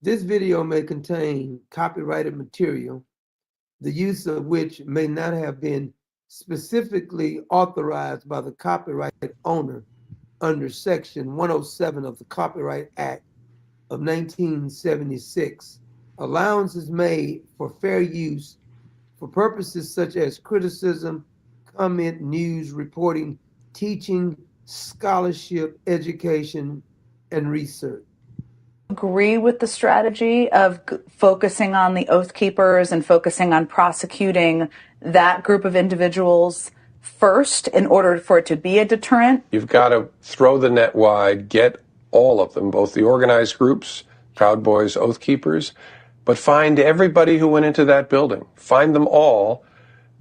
This video may contain copyrighted material, the use of which may not have been specifically authorized by the copyright owner under Section 107 of the Copyright Act of 1976. Allowance is made for fair use for purposes such as criticism, comment, news, reporting, teaching, scholarship, education, and research. Agree with the strategy of focusing on the Oath Keepers and focusing on prosecuting that group of individuals first in order for it to be a deterrent? You've got to throw the net wide, get all of them, both the organized groups, Proud Boys, Oath Keepers, but find everybody who went into that building. Find them all.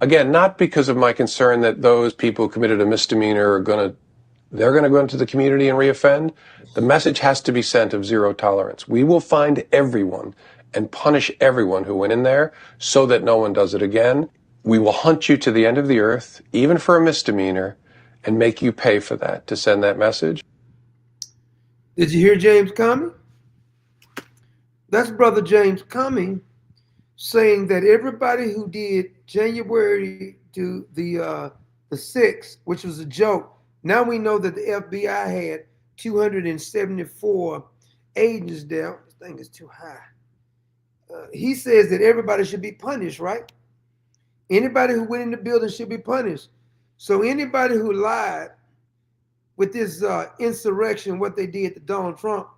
Again, not because of my concern that those people who committed a misdemeanor are they're going to go into the community and reoffend. The message has to be sent of zero tolerance. We will find everyone and punish everyone who went in there so that no one does it again. We will hunt you to the end of the earth, even for a misdemeanor, and make you pay for that to send that message. Did you hear James Comey? That's Brother James Comey saying that everybody who did January to the 6th, which was a joke. Now we know that the FBI had 274 agents there. This thing is too high. He says that everybody should be punished, right? Anybody who went in the building should be punished. So anybody who lied with this insurrection, what they did to Donald Trump,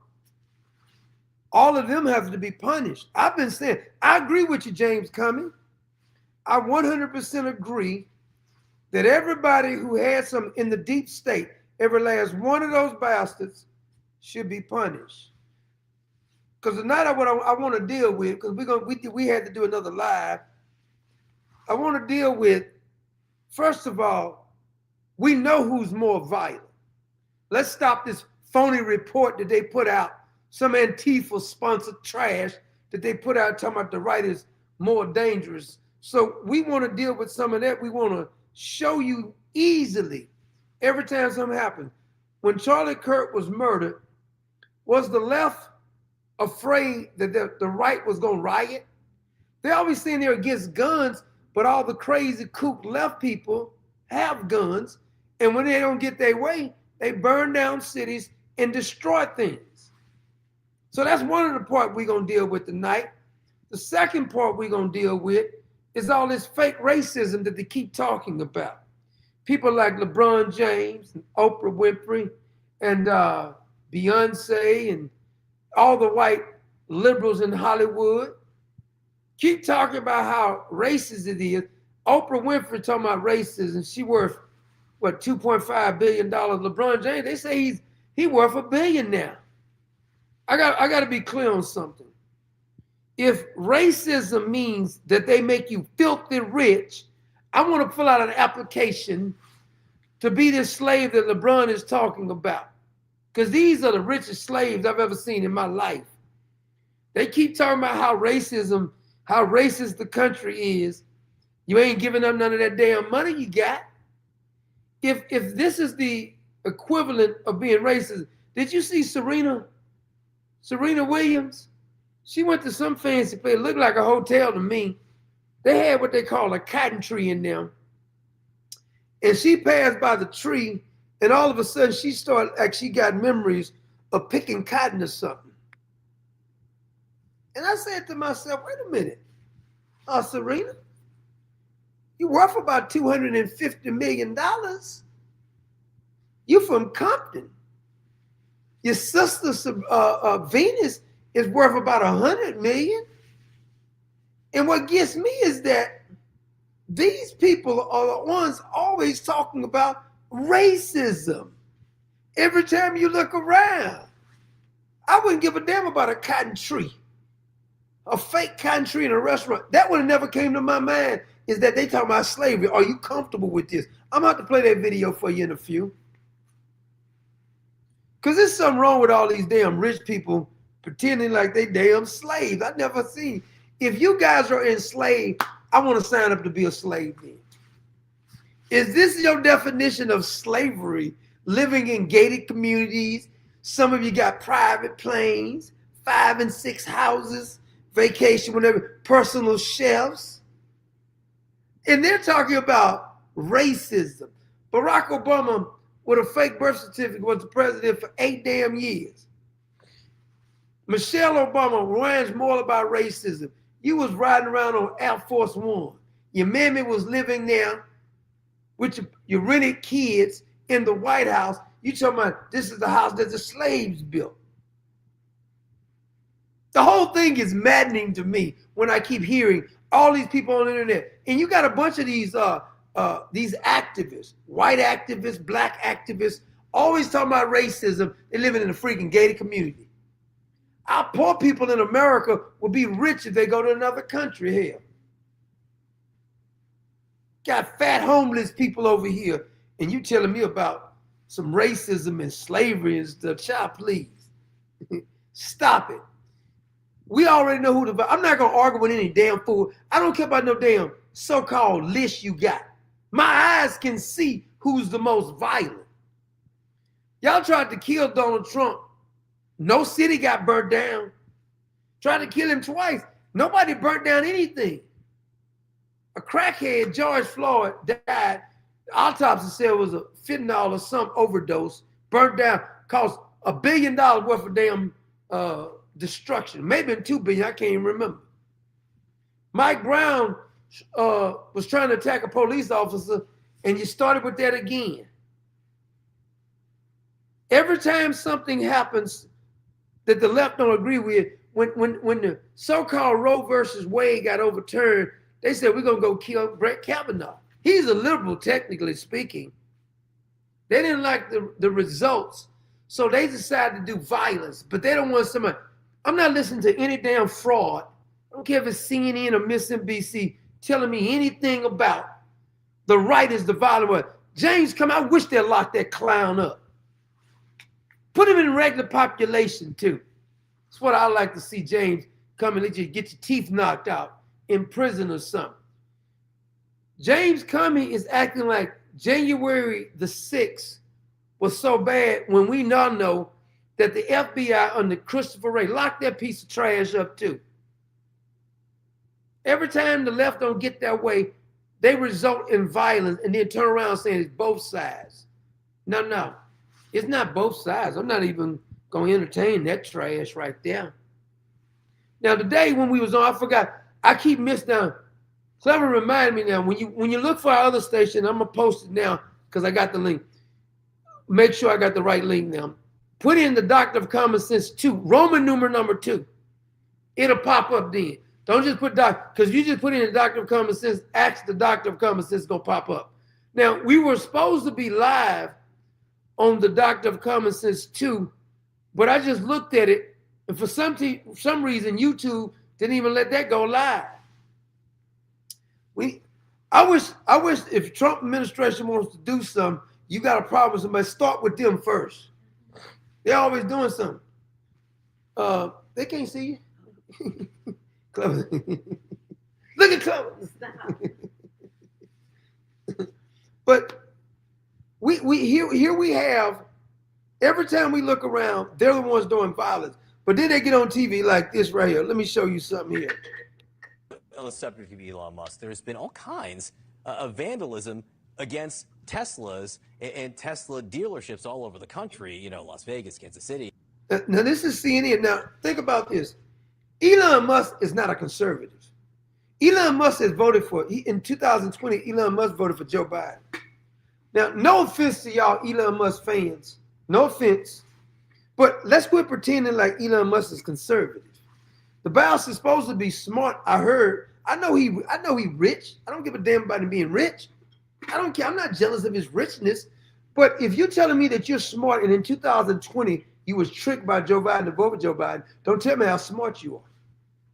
all of them have to be punished. I've been saying, I agree with you, James Comey. I 100% agree that everybody who had some in the deep state, every last one of those bastards should be punished. Because tonight what I want to deal with, because we had to do another live. I want to deal with, first of all, we know who's more violent. Let's stop this phony report that they put out, some Antifa-sponsored trash that they put out talking about the right is more dangerous. So we want to deal with some of that. We want to show you easily every time something happens. When Charlie Kirk was murdered, was the left afraid that the right was going to riot? They always saying they're against guns, but all the crazy kook left people have guns, and when they don't get their way, they burn down cities and destroy things. So that's one of the parts we're going to deal with tonight. The second part we're going to deal with is all this fake racism that they keep talking about. People like LeBron James and Oprah Winfrey and Beyonce and all the white liberals in Hollywood keep talking about how racist it is. Oprah Winfrey talking about racism. She worth, what, $2.5 billion. LeBron James, they say he worth $1 billion now. I got to be clear on something. If racism means that they make you filthy rich, I want to fill out an application to be this slave that LeBron is talking about. Because these are the richest slaves I've ever seen in my life. They keep talking about how racist the country is. You ain't giving up none of that damn money you got. If this is the equivalent of being racist, did you see Serena Williams? She went to some fancy place. It looked like a hotel to me. They had what they call a cotton tree in them. And she passed by the tree, and all of a sudden she started, like she got memories of picking cotton or something. And I said to myself, wait a minute, Serena, you're worth about $250 million. You from Compton. Your sister, Venus, is worth about $100 million. And what gets me is that these people are the ones always talking about racism. Every time you look around, I wouldn't give a damn about a cotton tree, a fake cotton tree in a restaurant. That would have never came to my mind, is that they talking about slavery. Are you comfortable with this? I'm about to play that video for you in a few. Because there's something wrong with all these damn rich people pretending like they damn slaves. I never seen. If you guys are enslaved, I want to sign up to be a slave then. Is this your definition of slavery? Living in gated communities. Some of you got private planes, 5 and 6 houses, vacation, whatever, personal chefs. And they're talking about racism. Barack Obama, with a fake birth certificate, was the president for 8 damn years. Michelle Obama rants more about racism. You was riding around on Air Force One. Your mammy was living there with your rented kids in the White House. You talking about this is the house that the slaves built. The whole thing is maddening to me when I keep hearing all these people on the internet. And you got a bunch of these activists, white activists, black activists, always talking about racism. They're living in a freaking gated community. Our poor people in America will be rich if they go to another country here. Got fat homeless people over here, and you telling me about some racism and slavery and stuff. Child, please. Stop it. We already know who I'm not going to argue with any damn fool. I don't care about no damn so-called list you got. My eyes can see who's the most violent. Y'all tried to kill Donald Trump. No city got burnt down. Tried to kill him twice. Nobody burnt down anything. A crackhead, George Floyd, died. The autopsy said it was a fentanyl or some overdose. Burnt down. Cost $1 billion worth of damn destruction. Maybe $2 billion. I can't even remember. Mike Brown was trying to attack a police officer, and you started with that again. Every time something happens that the left don't agree with, when the so-called Roe versus Wade got overturned, they said, we're going to go kill Brett Kavanaugh. He's a liberal, technically speaking. They didn't like the results, so they decided to do violence, but they don't want somebody. I'm not listening to any damn fraud. I don't care if it's CNN or MSNBC telling me anything about the right is the violent one. James, I wish they'd lock that clown up. Put him in regular population, too. That's what I like to see James come and let you get your teeth knocked out in prison or something. James Comey is acting like January the 6th was so bad when we now know that the FBI under Christopher Wray locked that piece of trash up, too. Every time the left don't get that way, they result in violence and then turn around saying it's both sides. No. It's not both sides. I'm not even going to entertain that trash right there. Now, today when we was on, I forgot. I keep missing down. Clever reminded me now, when you look for our other station, I'm going to post it now because I got the link. Make sure I got the right link now. Put in the Doctor of Common Sense 2, Roman numeral number 2. It'll pop up then. Don't just put doctor, because you just put in the Doctor of Common Sense, ask the Doctor of Common Sense, it's going to pop up. Now, we were supposed to be live on the Doctor of Common Sense 2, but I just looked at it, and for some reason, YouTube didn't even let that go live. I wish if Trump administration wants to do something, you got a problem with somebody, start with them first. They're always doing something. They can't see you. Clever. Look at Clever. But here we have, every time we look around, they're the ones doing violence. But then they get on TV like this right here. Let me show you something here. On the subject of Elon Musk, there's been all kinds of vandalism against Teslas and Tesla dealerships all over the country, Las Vegas, Kansas City. Now, this is CNN. Now, think about this. Elon Musk is not a conservative. Elon Musk has voted in 2020, Elon Musk voted for Joe Biden. Now, no offense to y'all Elon Musk fans. No offense. But let's quit pretending like Elon Musk is conservative. The boss is supposed to be smart. I heard. I know he rich. I don't give a damn about him being rich. I don't care. I'm not jealous of his richness. But if you're telling me that you're smart and in 2020 you was tricked by Joe Biden to vote for Joe Biden, don't tell me how smart you are.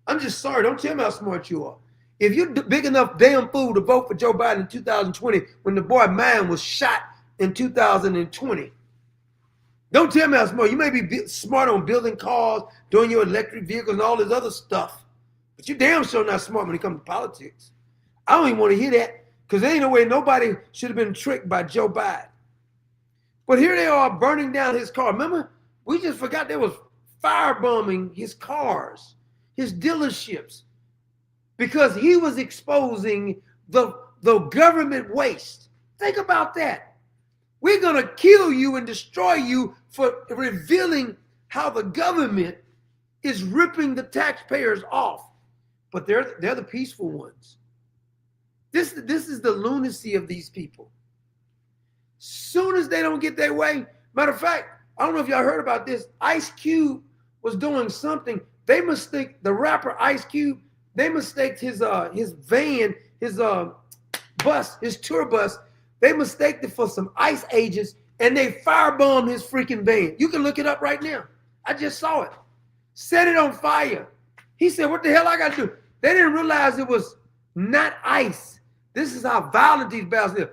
I'm just sorry. Don't tell me how smart you are. If you're big enough damn fool to vote for Joe Biden in 2020 when the boy man was shot in 2020, don't tell me how smart. You may be smart on building cars, doing your electric vehicles and all this other stuff, but you damn sure not smart when it comes to politics. I don't even want to hear that because there ain't no way nobody should have been tricked by Joe Biden. But here they are burning down his car. Remember, we just forgot there was firebombing his cars, his dealerships, because he was exposing the government waste. Think about that. We're going to kill you and destroy you for revealing how the government is ripping the taxpayers off. But they're the peaceful ones. This is the lunacy of these people. Soon as they don't get their way, matter of fact, I don't know if y'all heard about this. Ice Cube was doing something. They mistake the rapper Ice Cube. They mistaked his van, his bus, his tour bus. They mistaked it for some ICE agents, and they firebombed his freaking van. You can look it up right now. I just saw it. Set it on fire. He said, "What the hell I got to do?" They didn't realize it was not ICE. This is how violent these bastards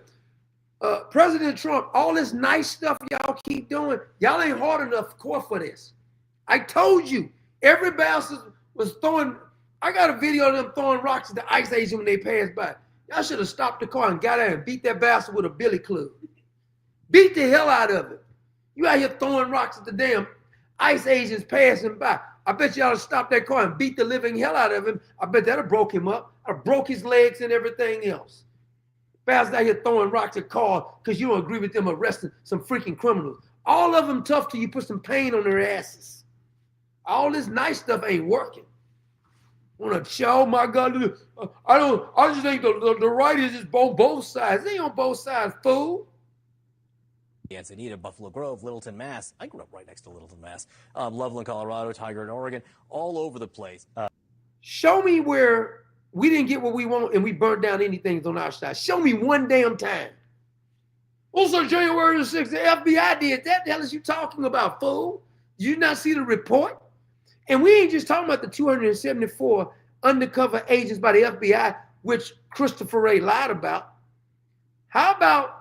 are. President Trump, all this nice stuff y'all keep doing, y'all ain't hard enough for this. I told you, every bastard was throwing. I got a video of them throwing rocks at the ICE agent when they passed by. Y'all should have stopped the car and got out and beat that bastard with a billy club. Beat the hell out of it. You out here throwing rocks at the damn ICE agents passing by. I bet y'all have stopped that car and beat the living hell out of him. I bet that'll broke him up. I broke his legs and everything else. Bastard out here throwing rocks at cars because you don't agree with them arresting some freaking criminals. All of them tough till you put some pain on their asses. All this nice stuff ain't working. Want to show my God? I just think the right is just both sides. They ain't on both sides, fool. Encinitas, Buffalo Grove, Littleton, Mass. I grew up right next to Littleton, Mass. Loveland, Colorado, Tigard, Oregon, all over the place. Show me where we didn't get what we want and we burned down anything on our side. Show me one damn time. Also, January the 6th, the FBI did that. The hell is you talking about, fool? Did you not see the report? And we ain't just talking about the 274 undercover agents by the FBI, which Christopher Wray lied about. How about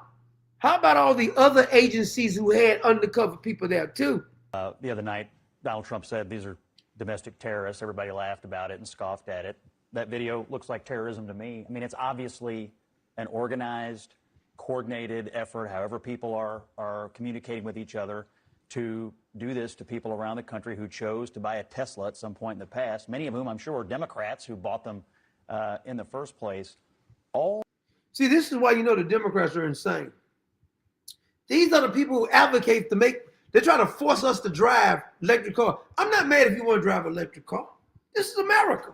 all the other agencies who had undercover people there too? The other night, Donald Trump said these are domestic terrorists. Everybody laughed about it and scoffed at it. That video looks like terrorism to me. I mean, it's obviously an organized, coordinated effort, however people are communicating with each other, to do this to people around the country who chose to buy a Tesla at some point in the past, many of whom I'm sure are Democrats who bought them in the first place. See, this is why you know the Democrats are insane. These are the people who advocate they're trying to force us to drive electric car. I'm not mad if you want to drive an electric car. This is America.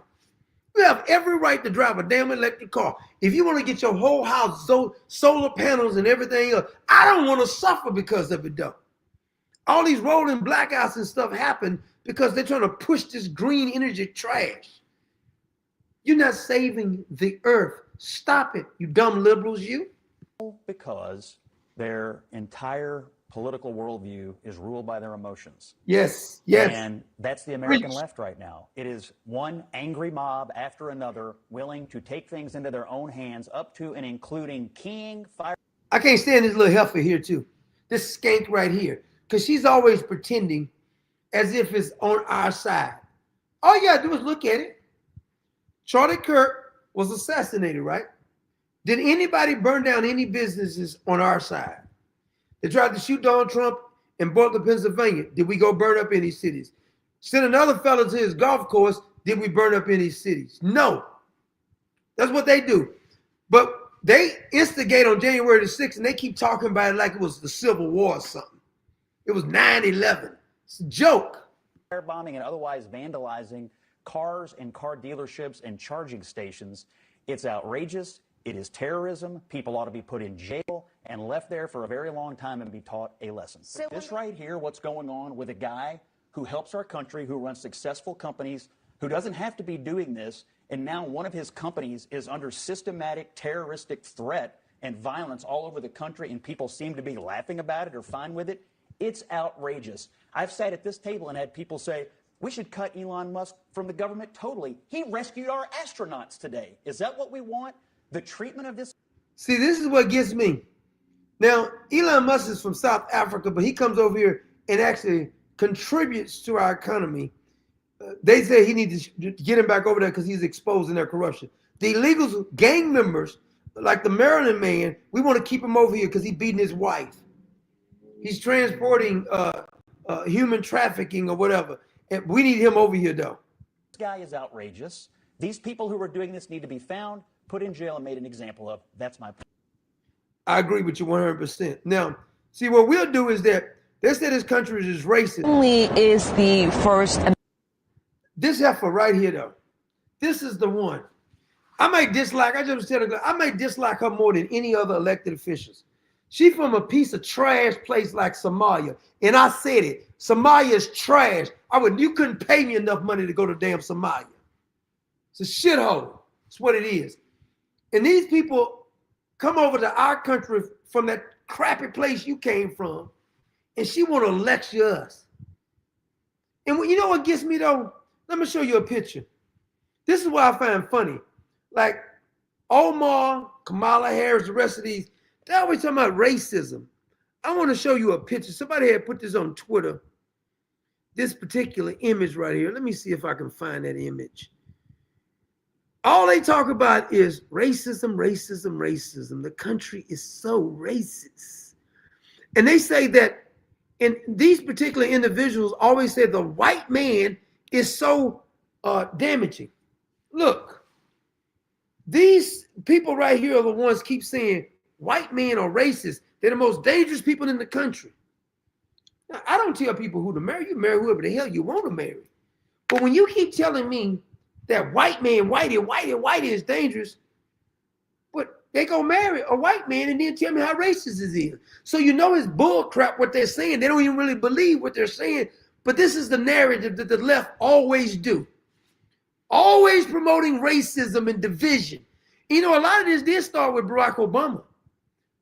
You have every right to drive a damn electric car. If you want to get your whole house solar panels and everything else, I don't want to suffer because of it though. All these rolling blackouts and stuff happen because they're trying to push this green energy trash. You're not saving the earth. Stop it, you dumb liberals, you. Because their entire political worldview is ruled by their emotions. Yes, yes. And that's the American left right now. It is one angry mob after another willing to take things into their own hands, up to and including keying fire. I can't stand this little heifer here too. This skank right here. Because she's always pretending as if it's on our side. All you got to do is look at it. Charlie Kirk was assassinated, right? Did anybody burn down any businesses on our side? They tried to shoot Donald Trump in Boulder, Pennsylvania. Did we go burn up any cities? Sent another fellow to his golf course. Did we burn up any cities? No. That's what they do. But they instigate on January the 6th, and they keep talking about it like it was the Civil War or something. It was 9/11. It's a joke. Firebombing and otherwise vandalizing cars and car dealerships and charging stations. It's outrageous. It is terrorism. People ought to be put in jail and left there for a very long time and be taught a lesson. This right here, what's going on with a guy who helps our country, who runs successful companies, who doesn't have to be doing this, and now one of his companies is under systematic terroristic threat and violence all over the country, and people seem to be laughing about it or fine with it. It's outrageous. I've sat at this table and had people say, we should cut Elon Musk from the government totally. He rescued our astronauts today. Is that what we want? The treatment of this? See, this is what gets me. Now, Elon Musk is from South Africa, but he comes over here and actually contributes to our economy. They say he needs to get him back over there because he's exposing their corruption. The illegals, gang members, like the Maryland man, we want to keep him over here because he's beating his wife. He's transporting human trafficking or whatever. And we need him over here, though. This guy is outrageous. These people who are doing this need to be found, put in jail, and made an example of. That's my point. I agree with you 100%. Now, see, what we'll do is that they say this country is racist. Only is the first. This heifer right here, though, this is the one. I might dislike her more than any other elected officials. She from a piece of trash place like Somalia. And I said it. Somalia is trash. You couldn't pay me enough money to go to damn Somalia. It's a shithole. It's what it is. And these people come over to our country from that crappy place you came from, and she want to lecture us. And you know what gets me, though? Let me show you a picture. This is what I find funny. Like Omar, Kamala Harris, the rest of these, they're always talking about racism. I want to show you a picture. Somebody had put this on Twitter, this particular image right here. Let me see if I can find that image. All they talk about is racism, racism, racism. The country is so racist. And they say that, and these particular individuals always say the white man is so damaging. Look, these people right here are the ones keep saying white men are racist. They're the most dangerous people in the country. Now, I don't tell people who to marry. You marry whoever the hell you want to marry. But when you keep telling me that white man, whitey is dangerous, but they go marry a white man and then tell me how racist it is. So you know it's bull crap what they're saying. They don't even really believe what they're saying. But this is the narrative that the left always do. Always promoting racism and division. You know, a lot of this did start with Barack Obama.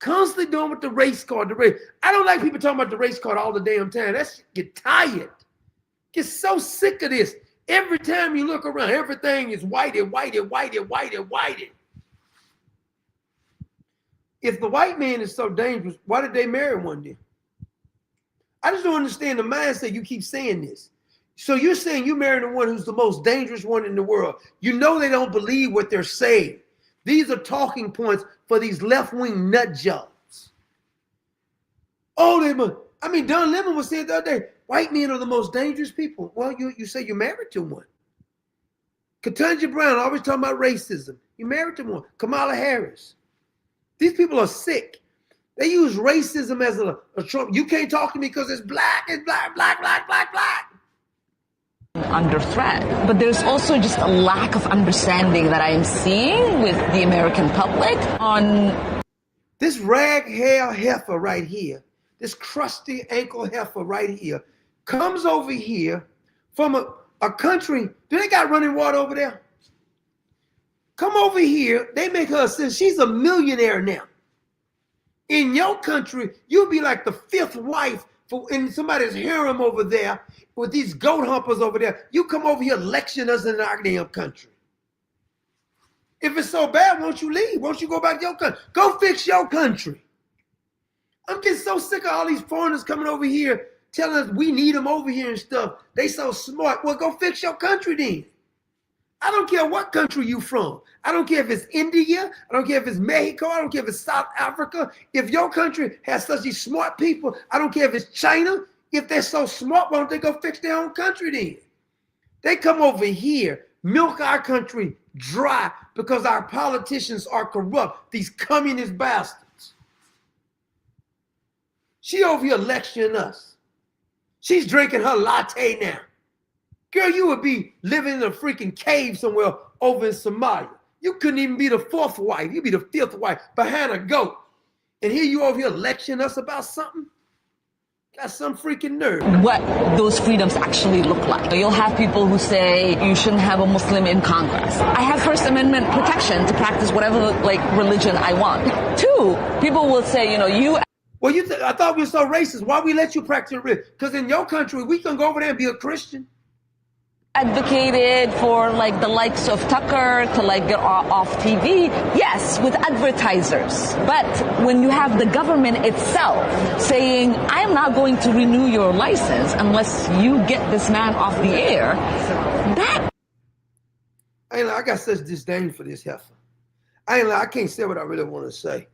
Constantly doing with the race card, the race. I don't like people talking about the race card all the damn time. That's get tired. Get so sick of this. Every time you look around, everything is whitey. If the white man is so dangerous, why did they marry one then? I just don't understand the mindset. You keep saying this. So you're saying you married the one who's the most dangerous one in the world. You know they don't believe what they're saying. These are talking points for these left-wing nut jobs. Oh, Don Lemon was saying the other day, white men are the most dangerous people. Well, you say you're married to one. Ketanji Brown always talking about racism. You're married to one. Kamala Harris. These people are sick. They use racism as a Trump. You can't talk to me because it's black. Under threat. But there's also just a lack of understanding that I'm seeing with the American public on this rag hair heifer right here, this crusty ankle heifer right here, comes over here from a country. Do they got running water over there? Come over here. They make her since she's a millionaire now. In your country, you'll be like the fifth wife in somebody's harem over there with these goat humpers over there. You come over here lecturing us in our damn country. If it's so bad, won't you leave? Won't you go back to your country? Go fix your country. I'm getting so sick of all these foreigners coming over here telling us we need them over here and stuff. They so smart. Well, go fix your country then. I don't care what country you from. I don't care if it's India. I don't care if it's Mexico. I don't care if it's South Africa. If your country has such these smart people, I don't care if it's China. If they're so smart, why don't they go fix their own country then? They come over here, milk our country dry because our politicians are corrupt, these communist bastards. She over here lecturing us. She's drinking her latte now. Girl, you would be living in a freaking cave somewhere over in Somalia. You couldn't even be the fourth wife. You'd be the fifth wife behind a goat. And here you over here lecturing us about something? Got some freaking nerve. what those freedoms actually look like. You'll have people who say you shouldn't have a Muslim in Congress. I have First Amendment protection to practice whatever religion I want. Two, people will say, you. Well, I thought we were so racist. Why we let you practice religion? Because in your country, we can go over there and be a Christian. Advocated for the likes of Tucker to get off TV, yes, with advertisers. But when you have the government itself saying, I am not going to renew your license unless you get this man off the air, that. I got such disdain for this heifer. I can't say what I really want to say.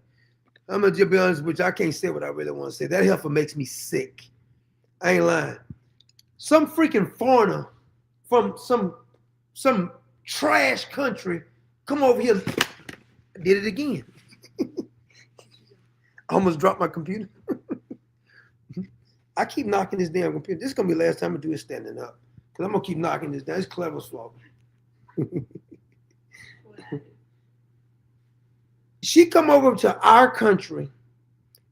I'm going to just be honest with you. I can't say what I really want to say. That heifer makes me sick. I ain't lying. some freaking foreigner from some trash country come over here. I did it again. I almost dropped my computer. I keep knocking this damn computer. This is gonna be the last time I do it standing up. Because I'm gonna keep knocking this down. It's Clever's fault. She come over to our country,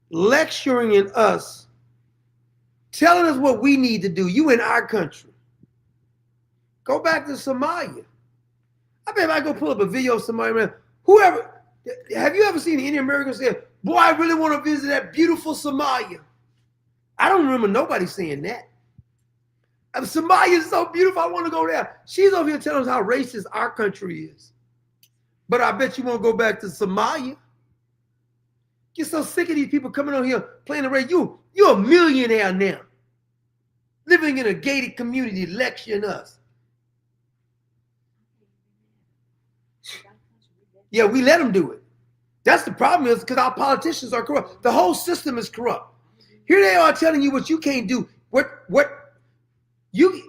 lecturing in us, telling us what we need to do. You in our country. Go back to Somalia. I bet if I go pull up a video of Somalia, man, whoever, have you ever seen any Americans say, boy, I really want to visit that beautiful Somalia? I don't remember nobody saying that. Somalia is so beautiful, I want to go there. She's over here telling us how racist our country is. But I bet you won't go back to Somalia. Get so sick of these people coming on here playing the race. You're a millionaire now, living in a gated community, lecturing us. Yeah, we let them do it. That's the problem is because our politicians are corrupt. The whole system is corrupt. Here they are telling you what you can't do.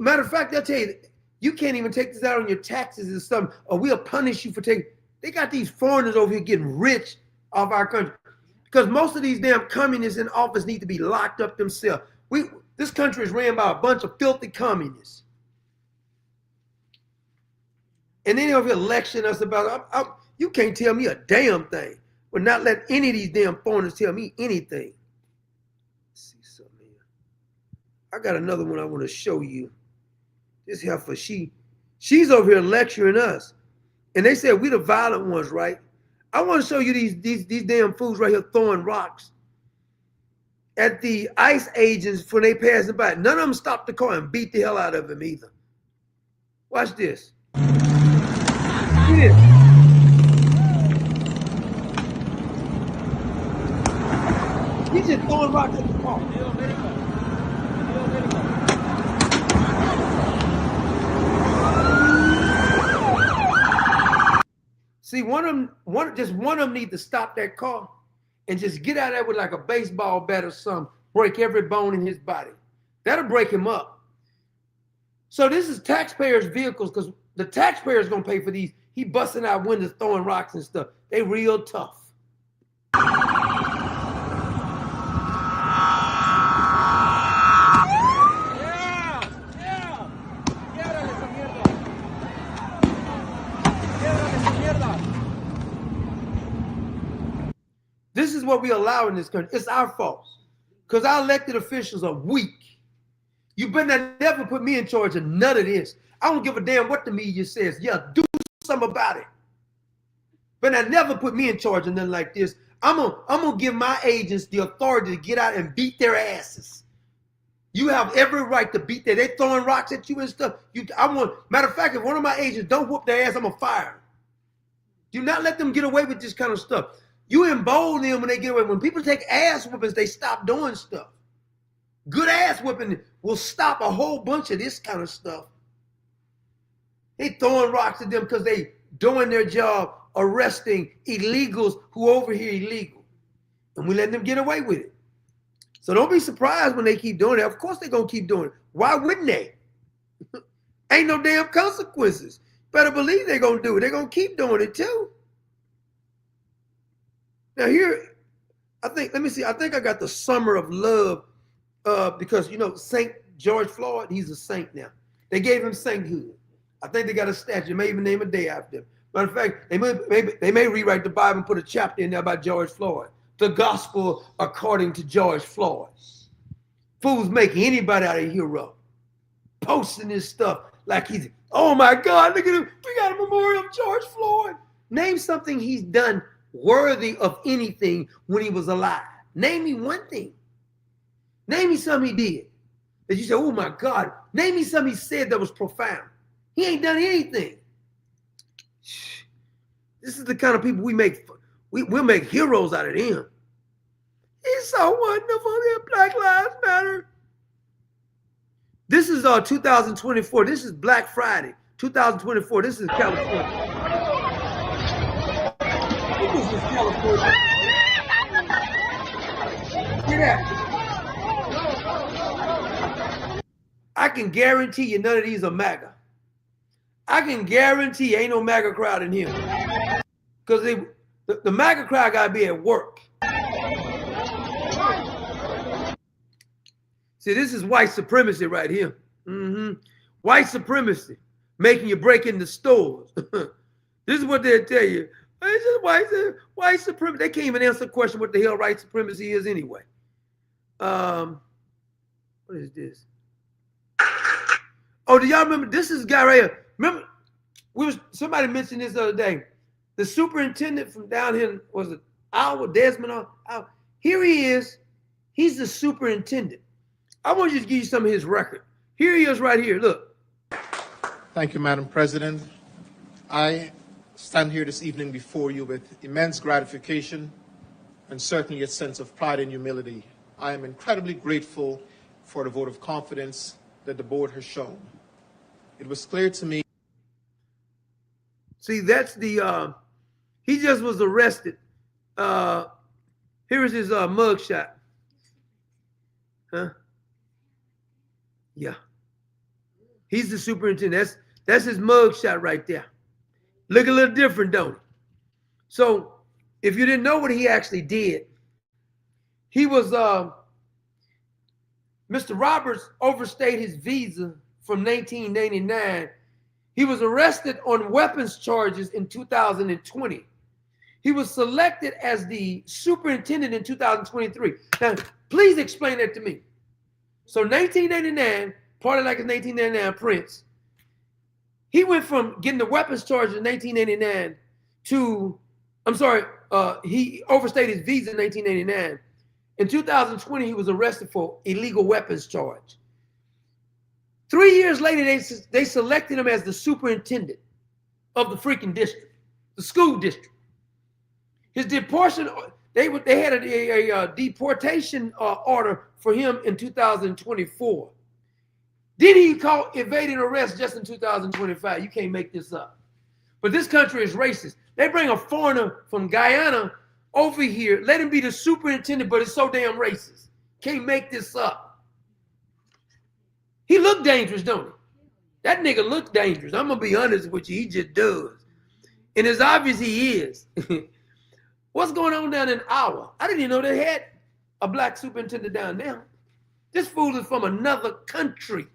Matter of fact, they'll tell you you can't even take this out on your taxes and stuff, or we'll punish you for taking. They got these foreigners over here getting rich off our country because most of these damn communists in office need to be locked up themselves. This country is ran by a bunch of filthy communists. And then they're over here lecturing us about, you can't tell me a damn thing, but not let any of these damn foreigners tell me anything. Let's see something here. I got another one I want to show you. This heifer, she's over here lecturing us. And they said we the violent ones, right? I want to show you these damn fools right here throwing rocks at the ICE agents when they passing by. None of them stopped the car and beat the hell out of him either. Watch this. See this. He's just throwing rocks at the car. See, one of them need to stop that car and just get out of there with like a baseball bat or something, break every bone in his body. That'll break him up. So this is taxpayers' vehicles because the taxpayers gonna pay for these. He busting out windows, throwing rocks and stuff. They real tough. This is what we allow in this country. It's our fault because our elected officials are weak. You better never put me in charge of none of this. I don't give a damn what the media says. Yeah, do something about it. But I never put me in charge of nothing like this. I'm gonna give my agents the authority to get out and beat their asses. You have every right to beat them. They throwing rocks at you and stuff. Matter of fact, if one of my agents don't whoop their ass, I'm gonna fire them. Do not let them get away with this kind of stuff. You embolden them when they get away. When people take ass whoopings, they stop doing stuff. Good ass whooping will stop a whole bunch of this kind of stuff. They throwing rocks at them because they doing their job, arresting illegals who over here illegal. And we let them get away with it. So don't be surprised when they keep doing it. Of course they're going to keep doing it. Why wouldn't they? Ain't no damn consequences. Better believe they're going to do it. They're going to keep doing it too. Now here, I think I got the Summer of Love because, Saint George Floyd, he's a saint now. They gave him sainthood. I think they got a statue, may even name a day after him. Matter of fact, they may rewrite the Bible and put a chapter in there about George Floyd. The gospel according to George Floyd. Fools making anybody out of a hero. Posting this stuff like he's, oh my God, look at him. We got a memorial of George Floyd. Name something he's done worthy of anything when he was alive. Name me one thing. Name me something he did that you say, oh my God. Name me something he said that was profound. He ain't done anything. This is the kind of people we'll make heroes out of them. He's so wonderful that Black Lives Matter. This is 2024. This is Black Friday, 2024. This is California. This is California. Look at that. I can guarantee you none of these are MAGA. I can guarantee you ain't no MAGA crowd in here. Because the MAGA crowd got to be at work. See, this is white supremacy right here. White supremacy, making you break into stores. This is what they'll tell you. It's just white supremacy. They can't even answer the question what the hell white supremacy is anyway. What is this? Oh, do y'all remember? This is a guy right here. Remember, somebody mentioned this the other day. The superintendent from down here, was it Desmond? Here he is. He's the superintendent. I want you to give you some of his record. Here he is right here. Look. Thank you, Madam President. I stand here this evening before you with immense gratification and certainly a sense of pride and humility. I am incredibly grateful for the vote of confidence that the board has shown. It was clear to me. See, that's the, he just was arrested. Here is his mugshot. Huh? Yeah. He's the superintendent. That's his mugshot right there. Look a little different, don't it? So if you didn't know what he actually did, he was, Mr. Roberts overstayed his visa from 1999. He was arrested on weapons charges in 2020. He was selected as the superintendent in 2023. Now, please explain that to me. So 1989, party like his 1999 Prince, he went from getting the weapons charge in 1989 to, he overstayed his visa in 1989. In 2020, he was arrested for illegal weapons charge. 3 years later, they selected him as the superintendent of the freaking district, the school district. His deportation, they had a deportation order for him in 2024. Then he caught evading arrest just in 2025. You can't make this up. But this country is racist. They bring a foreigner from Guyana over here, let him be the superintendent, but it's so damn racist. Can't make this up. He looked dangerous, don't he? That nigga looked dangerous. I'm gonna be honest with you, he just does. And it's obvious he is. What's going on down in Iowa? I didn't even know they had a black superintendent down there. This fool is from another country.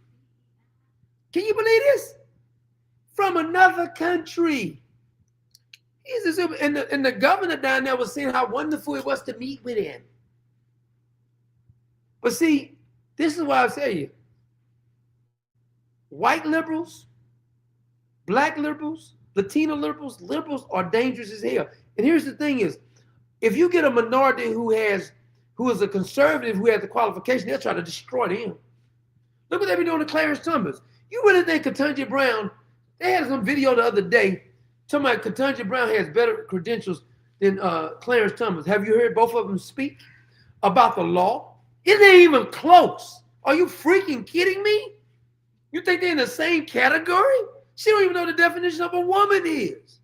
Can you believe this? From another country. He's a super, and the governor down there was saying how wonderful it was to meet with him. But see, this is why I tell you, white liberals, black liberals, Latino liberals are dangerous as hell. And here's the thing is, if you get a minority who is a conservative, who has the qualification, they'll try to destroy them. Look what they be doing to Clarence Thomas. You really think Ketanji Brown, they had some video the other day, talking about Ketanji Brown has better credentials than Clarence Thomas. Have you heard both of them speak about the law? It ain't even close. Are you freaking kidding me? You think they're in the same category? She don't even know the definition of a woman is.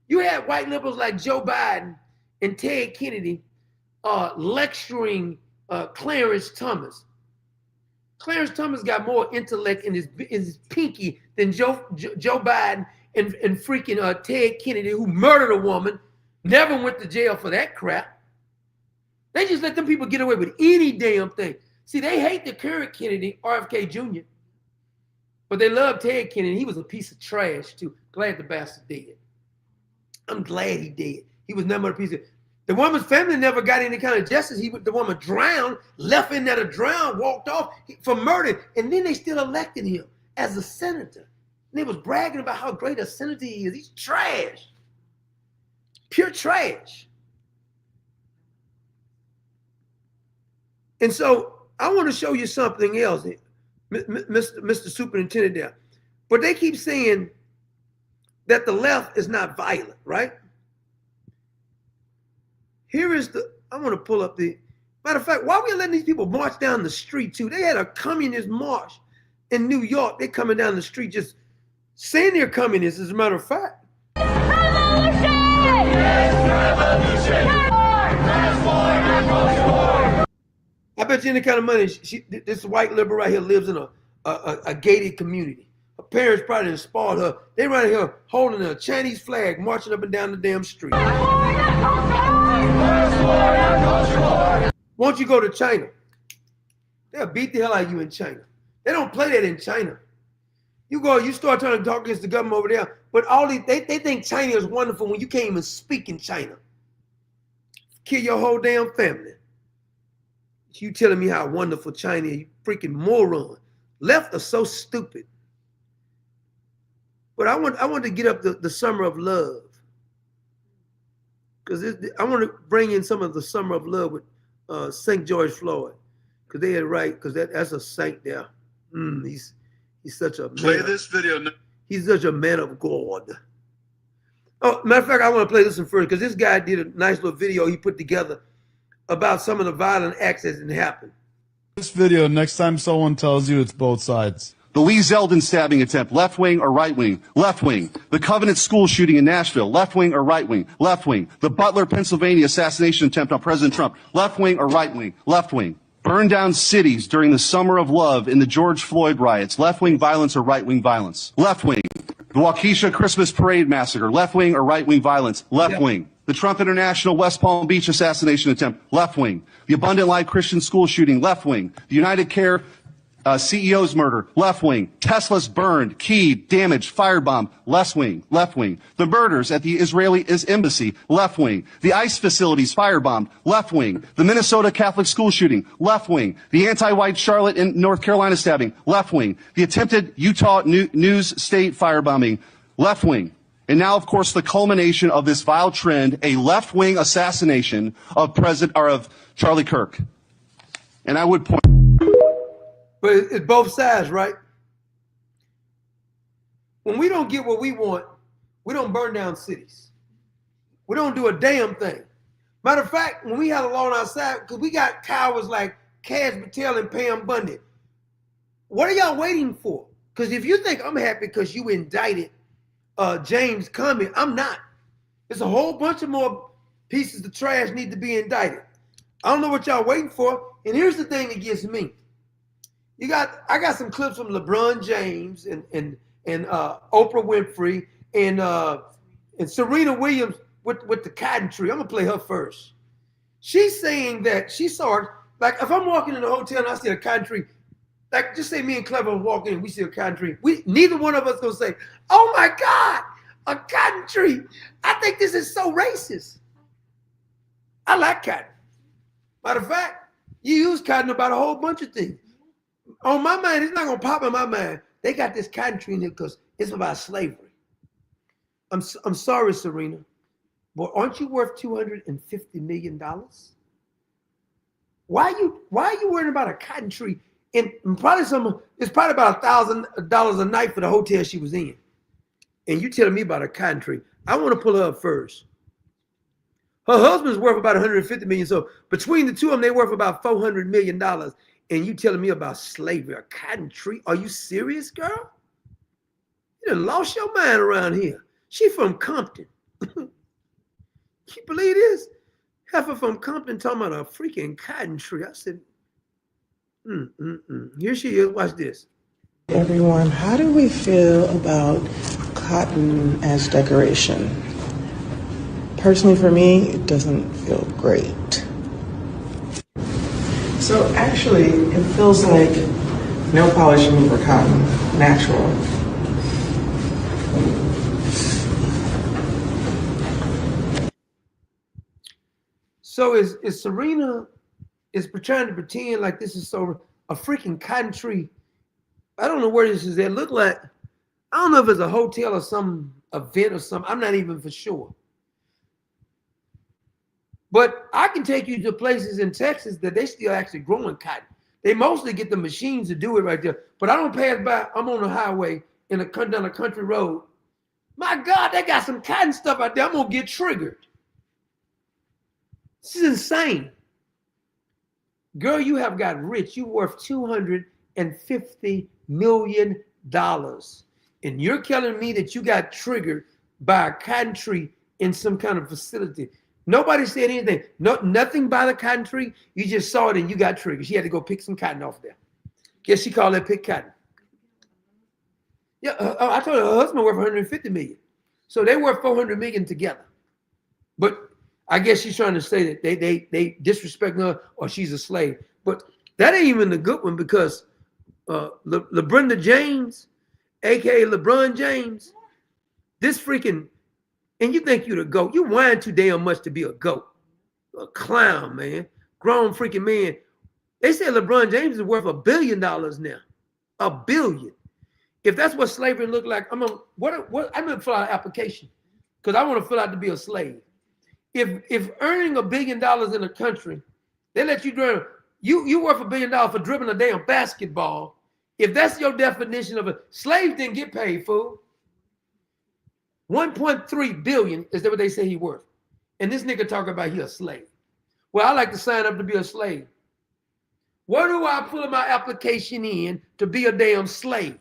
You had white liberals like Joe Biden and Ted Kennedy lecturing Clarence Thomas. Clarence Thomas got more intellect in his pinky than Joe Biden and freaking Ted Kennedy, who murdered a woman, never went to jail for that crap. They just let them people get away with any damn thing. See, they hate the current Kennedy, RFK Jr., but they love Ted Kennedy. He was a piece of trash, too. Glad the bastard did. I'm glad he did. He was never a piece of... The woman's family never got any kind of justice. The woman drowned, left in there to drown, walked off for murder, and then they still elected him as a senator. And they was bragging about how great a senator he is. He's trash. Pure trash. And so I want to show you something else, Mr. Superintendent there. But they keep saying that the left is not violent, right? Here is I want to pull up matter of fact, why are we letting these people march down the street too? They had a communist march in New York. They're coming down the street just saying they're communists, as a matter of fact. Revolution! Yes, revolution! I bet you any kind of money. This white liberal right here lives in a gated community. Her parents probably spoiled her. They right here holding a Chinese flag, marching up and down the damn street. Won't you go to China? They'll beat the hell out of you in China. They don't play that in China. You go, you start trying to talk against the government over there, but they think China is wonderful when you can't even speak in China. Kill your whole damn family. You telling me how wonderful China is, you freaking moron. Left are so stupid. But I want to get up the summer of love. Because I want to bring in some of the summer of love with St. George Floyd. Because they are right, because that's a saint there. He's such a man. Play this video. He's such a man of God. Oh, matter of fact, I want to play this one first, because this guy did a nice little video he put together about some of the violent acts that didn't happen. This video, next time someone tells you it's both sides. The Lee Zeldin stabbing attempt, left wing or right wing? Left wing. The Covenant school shooting in Nashville, left wing or right wing? Left wing. The Butler, Pennsylvania assassination attempt on President Trump, left wing or right wing? Left wing. Burn down cities during the summer of love in the George Floyd riots, left wing violence or right wing violence? Left wing. The Waukesha Christmas parade massacre, left wing or right wing violence? Left wing. The Trump International West Palm Beach assassination attempt, left wing. The Abundant Life Christian school shooting, left wing. The United Care CEO's murder, left wing. Tesla's burned, keyed, damaged, firebombed, left wing, left wing. The murders at the Israeli embassy, left wing. The ICE facilities firebombed, left wing. The Minnesota Catholic school shooting, left wing. The anti-white Charlotte and North Carolina stabbing, left wing. The attempted Utah News State firebombing, left wing. And now, of course, the culmination of this vile trend, a left-wing assassination of Charlie Kirk. And I would point. But it's both sides, right? When we don't get what we want, we don't burn down cities. We don't do a damn thing. Matter of fact, when we had a law on our side, because we got cowards like Cass Patel and Pam Bundy, what are y'all waiting for? Because if you think I'm happy because you indicted James Comey, I'm not. There's a whole bunch of more pieces of trash need to be indicted. I don't know what y'all waiting for. And here's the thing that gets me. I got some clips from LeBron James and Oprah Winfrey and Serena Williams with the cotton tree. I'm gonna play her first. She's saying that she saw it, like if I'm walking in a hotel and I see a cotton tree, like just say me and Clever walk in and we see a cotton tree. Neither one of us gonna say, "Oh my God, a cotton tree! I think this is so racist." I like cotton. Matter of fact, you use cotton about a whole bunch of things. On my mind, it's not gonna pop in my mind. They got this cotton tree in there because it's about slavery. I'm sorry, Serena, but aren't you worth $250 million? Why are you worrying about a cotton tree? And probably it's probably about $1,000 a night for the hotel she was in. And you telling me about a cotton tree? I want to pull her up first. Her husband's worth about $150 million. So between the two of them, they're worth about $400 million. And you telling me about slavery, a cotton tree? Are you serious, girl? You done lost your mind around here. She from Compton. You believe this? Heifer from Compton talking about a freaking cotton tree. I said, Here she is. Watch this. Everyone, how do we feel about cotton as decoration? Personally, for me, it doesn't feel great. So actually, it feels like no polish remover cotton, natural. So is Serena trying to pretend like this is a freaking cotton tree? I don't know where this is at. Look like, I don't know if it's a hotel or some event or something. I'm not even for sure. But I can take you to places in Texas that they still actually growing cotton. They mostly get the machines to do it right there. But I don't pass by. I'm on the highway down a country road. My God, they got some cotton stuff out there. I'm going to get triggered. This is insane. Girl, you have got rich. You're worth $250 million. And you're telling me that you got triggered by a cotton tree in some kind of facility. Nobody said anything. Nothing by the cotton tree. You just saw it and you got triggered. She had to go pick some cotton off there. Guess she called that pick cotton. Yeah, I told her husband worth 150 million. So they worth 400 million together. But I guess she's trying to say that they disrespect her or she's a slave. But that ain't even a good one because LeBron James, aka LeBron James, this freaking, and you think you're the GOAT. You whine too damn much to be a GOAT. A clown, man. Grown freaking man. They say LeBron James is worth $1 billion now. $1 billion. If that's what slavery looked like, I'm gonna fill out an application because I want to fill out to be a slave. If earning $1 billion in a country, they let you drive, you worth $1 billion for dribbling a damn basketball. If that's your definition of a slave, didn't get paid, fool. 1.3 billion is that what they say he worth? And this nigga talking about he a slave. Well, I like to sign up to be a slave. Where do I put my application in to be a damn slave?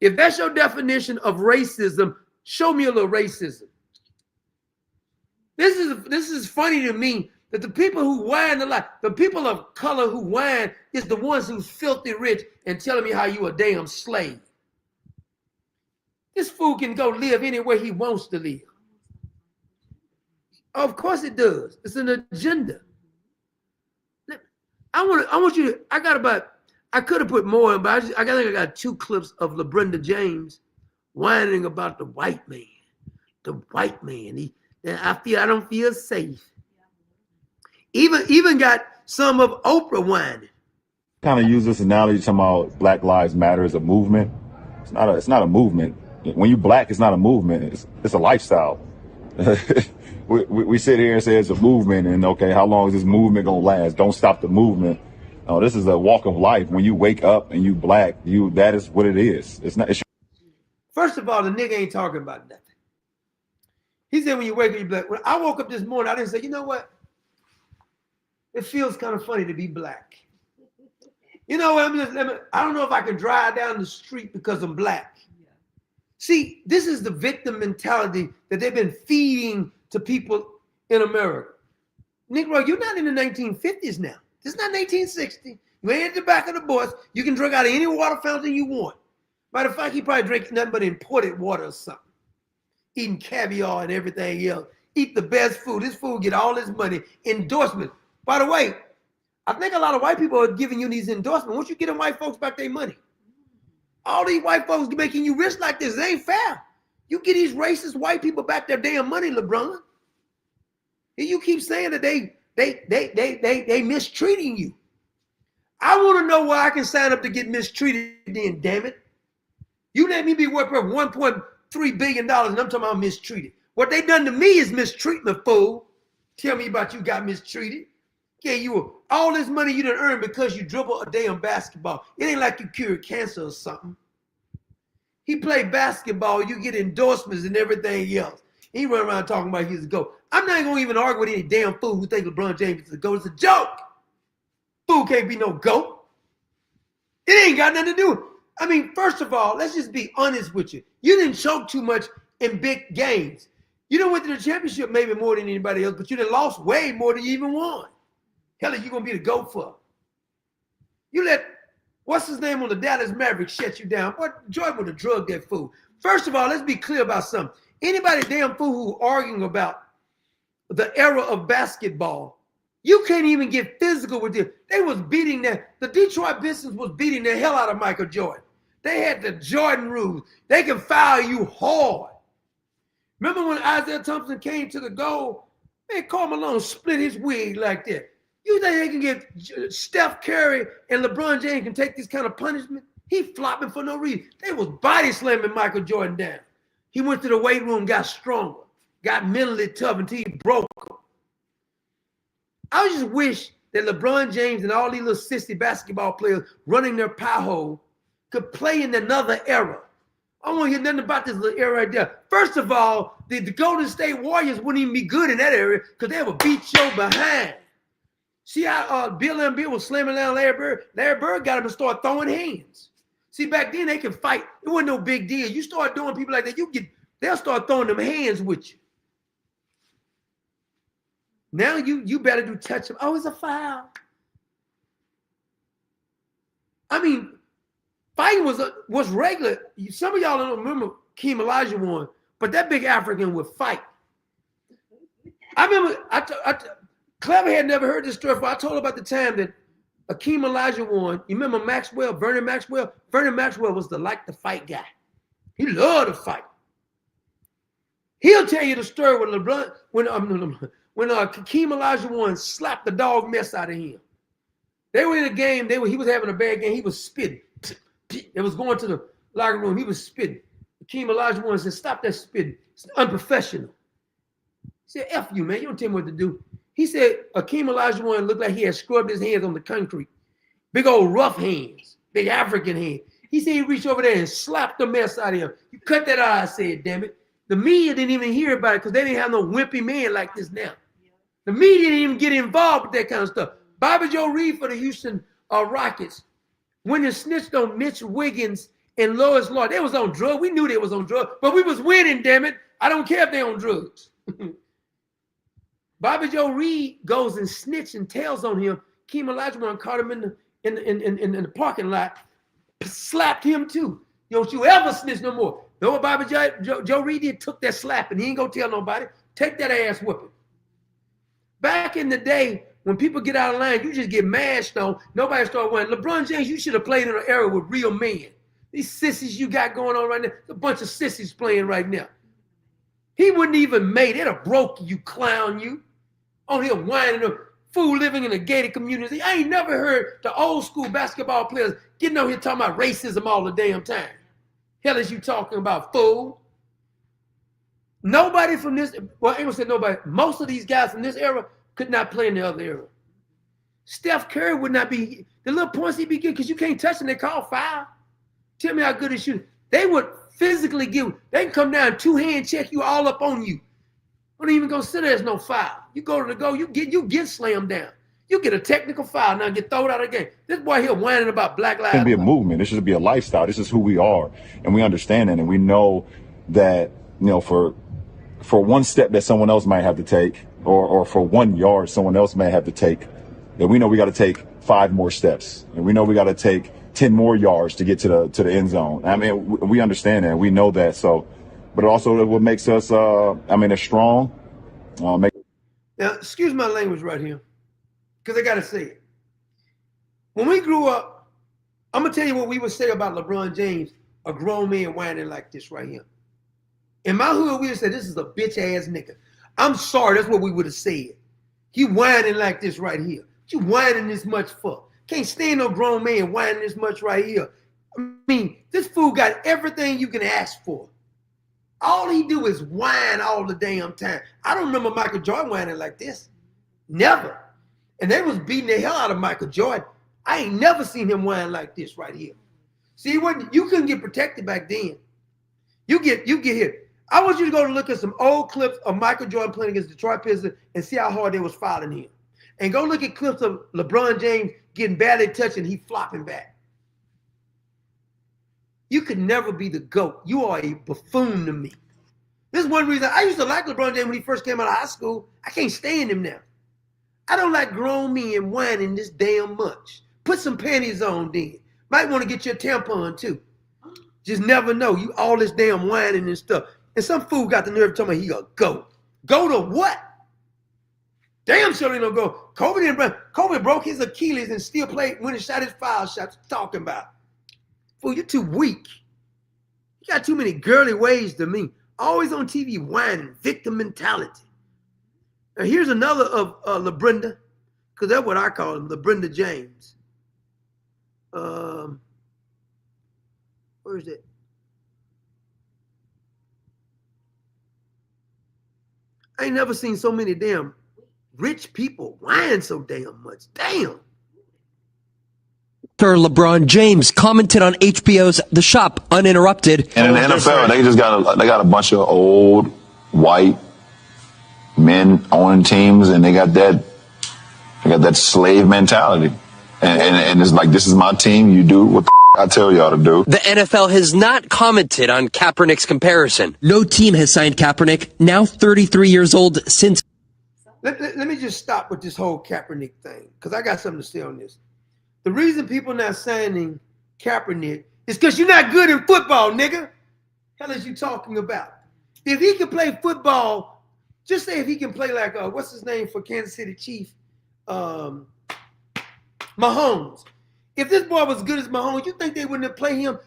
If that's your definition of racism, show me a little racism. This is funny to me that the people who whine a lot, the people of color who whine is the ones who's filthy rich and telling me how you a damn slave. This fool can go live anywhere he wants to live. Of course it does. It's an agenda. I want you to, I could have put more in, but I think I got 2 clips of LeBron James whining about the white man. The white man. I don't feel safe. Even got some of Oprah whining. Kind of use this analogy talking about Black Lives Matter as a movement. It's not a movement. When you black, it's not a movement. It's a lifestyle. we sit here and say it's a movement, and okay, how long is this movement gonna last? Don't stop the movement. No, this is a walk of life. When you wake up and you black, that is what it is. It's not. First of all, the nigga ain't talking about nothing. He said when you wake up, you black. When I woke up this morning, I didn't say, you know what? It feels kind of funny to be black. You know what? I don't know if I can drive down the street because I'm black. See, this is the victim mentality that they've been feeding to people in America. Negro, you're not in the 1950s now. This is not 1960. You ain't at the back of the bus. You can drink out of any water fountain you want. Matter of fact, he probably drinks nothing but imported water or something. Eating caviar and everything else. Eat the best food. This food get all this money. Endorsement. By the way, I think a lot of white people are giving you these endorsements. Once you get them white folks back their money. All these white folks making you rich like this. It ain't fair. You get these racist white people back their damn money, LeBron. And you keep saying that they mistreating you. I want to know where I can sign up to get mistreated then, damn it. You let me be worth $1.3 billion and I'm talking about mistreated. What they done to me is mistreatment, fool. Tell me about you got mistreated. Gave you all this money you done earned because you dribble a damn basketball. It ain't like you cured cancer or something. He played basketball, you get endorsements and everything else. He run around talking about he's a GOAT. I'm not gonna even argue with any damn fool who think LeBron James is a GOAT. It's a joke. Fool can't be no GOAT. It ain't got nothing to do. I mean, first of all, let's just be honest with you. You didn't choke too much in big games. You done went to the championship maybe more than anybody else, but you done lost way more than you even won. Hell, are you gonna be the GOAT for? You let what's his name on the Dallas Mavericks shut you down. What Jordan would have drugged that fool. First of all, let's be clear about something. Anybody damn fool who arguing about the era of basketball, you can't even get physical with them. They was beating the Detroit Pistons was beating the hell out of Michael Jordan. They had the Jordan rules. They can foul you hard. Remember when Isaiah Thompson came to the goal? Man, Karl Malone split his wig like that. You think they can get Steph Curry and LeBron James can take this kind of punishment? He flopping for no reason. They was body slamming Michael Jordan down. He went to the weight room, got stronger, got mentally tough until he broke him. I just wish that LeBron James and all these little sissy basketball players running their pie hole could play in another era. I don't want to hear nothing about this little era right there. First of all, the Golden State Warriors wouldn't even be good in that area because they would beat you behind. See how Bill Embiid was slamming down Larry Bird? Larry Bird got him to start throwing hands. See, back then they could fight. It wasn't no big deal. You start doing people like that, they'll start throwing them hands with you. Now you better do touch him. Oh, it's a foul. I mean, fighting was regular. Some of y'all don't remember Keem Olajuwon, but that big African would fight. I remember Clever had never heard this story before. I told her about the time that Akeem Olajuwon, you remember Maxwell, Vernon Maxwell? Vernon Maxwell was the fight guy. He loved to fight. He'll tell you the story when LeBron, when Akeem Olajuwon slapped the dog mess out of him. They were in a game. He was having a bad game. He was spitting. It was going to the locker room. He was spitting. Akeem Olajuwon said, "Stop that spitting. It's unprofessional." He said, "F you, man. You don't tell me what to do." He said Akeem Olajuwon looked like he had scrubbed his hands on the concrete. Big old rough hands. Big African hands. He said he reached over there and slapped the mess out of him. You cut that out, I said, damn it. The media didn't even hear about it because they didn't have no wimpy man like this now. The media didn't even get involved with that kind of stuff. Bobby Joe Reed for the Houston Rockets, when they snitched on Mitch Wiggins and Lois Law, they was on drugs. We knew they was on drugs, but we was winning, damn it. I don't care if they on drugs. Bobby Joe Reed goes and snitch and tells on him. Keem Olajuwon caught him in the parking lot, slapped him too. Don't you ever snitch no more. Know what Bobby Joe Reed did? Took that slap, and he ain't gonna tell nobody. Take that ass whooping. Back in the day, when people get out of line, you just get mashed on. Nobody start winning. LeBron James, you should have played in an era with real men. These sissies you got going on right now, a bunch of sissies playing right now. He wouldn't even made it. Have broke you, clown you. On here whining, a fool living in a gated community. I ain't never heard the old school basketball players getting on here talking about racism all the damn time. Hell is you talking about, fool? Nobody from this, well, I ain't gonna say nobody, most of these guys from this era could not play in the other era. Steph Curry would not be, the little points he'd be getting, because you can't touch them, they call foul. Tell me how good he shooting. They would physically give, they can come down, two-hand check you all up on you. Don't even consider there's no foul. You go to the goal, you get slammed down. You get a technical foul, now get thrown out of the game. This boy here whining about Black Lives Matter. It should be a movement. It should be a lifestyle. This is who we are. And we understand that. And we know that, you know, for one step that someone else might have to take, or for 1 yard someone else may have to take, that we know we got to take 5 more steps. And we know we got to take 10 more yards to get to the end zone. I mean, we understand that. We know that. So, but also what makes us, they're strong. Now, excuse my language right here, because I got to say it. When we grew up, I'm going to tell you what we would say about LeBron James, a grown man whining like this right here. In my hood, we would say, this is a bitch-ass nigga. I'm sorry, that's what we would have said. He whining like this right here. What you whining this much for? Can't stand no grown man whining this much right here. I mean, this fool got everything you can ask for. All he do is whine all the damn time. I don't remember Michael Jordan whining like this. Never. And they was beating the hell out of Michael Jordan. I ain't never seen him whine like this right here. See, you couldn't get protected back then. You get hit. I want you to go to look at some old clips of Michael Jordan playing against Detroit Pistons and see how hard they was fouling him. And go look at clips of LeBron James getting badly touched and he flopping back. You could never be the GOAT. You are a buffoon to me. This is one reason I used to like LeBron James when he first came out of high school. I can't stand him now. I don't like grown men whining this damn much. Put some panties on then. Might want to get your tampon too. Just never know. You all this damn whining and stuff. And some fool got the nerve to tell me he a GOAT. Go to what? Damn sure they don't go. Kobe broke his Achilles and still played when he shot his foul shots. Talking about. Fool, you're too weak. You got too many girly ways to me. Always on TV whining, victim mentality. Now here's another of LeBrenda, because that's what I call him, LeBrenda James. Where is that? I ain't never seen so many damn rich people whine so damn much. Damn. LeBron James commented on HBO's The Shop uninterrupted. And in the NFL, they got a bunch of old white men owning teams, and they got that slave mentality. And it's like, this is my team. You do what I tell y'all to do. The NFL has not commented on Kaepernick's comparison. No team has signed Kaepernick, now 33 years old, since. let me just stop with this whole Kaepernick thing, because I got something to say on this. The reason people not signing Kaepernick is because you're not good in football, nigga. Hell is you talking about? If he can play football, just say if he can play like, what's his name for Kansas City Chief? Mahomes. If this boy was good as Mahomes, you think they wouldn't have played him?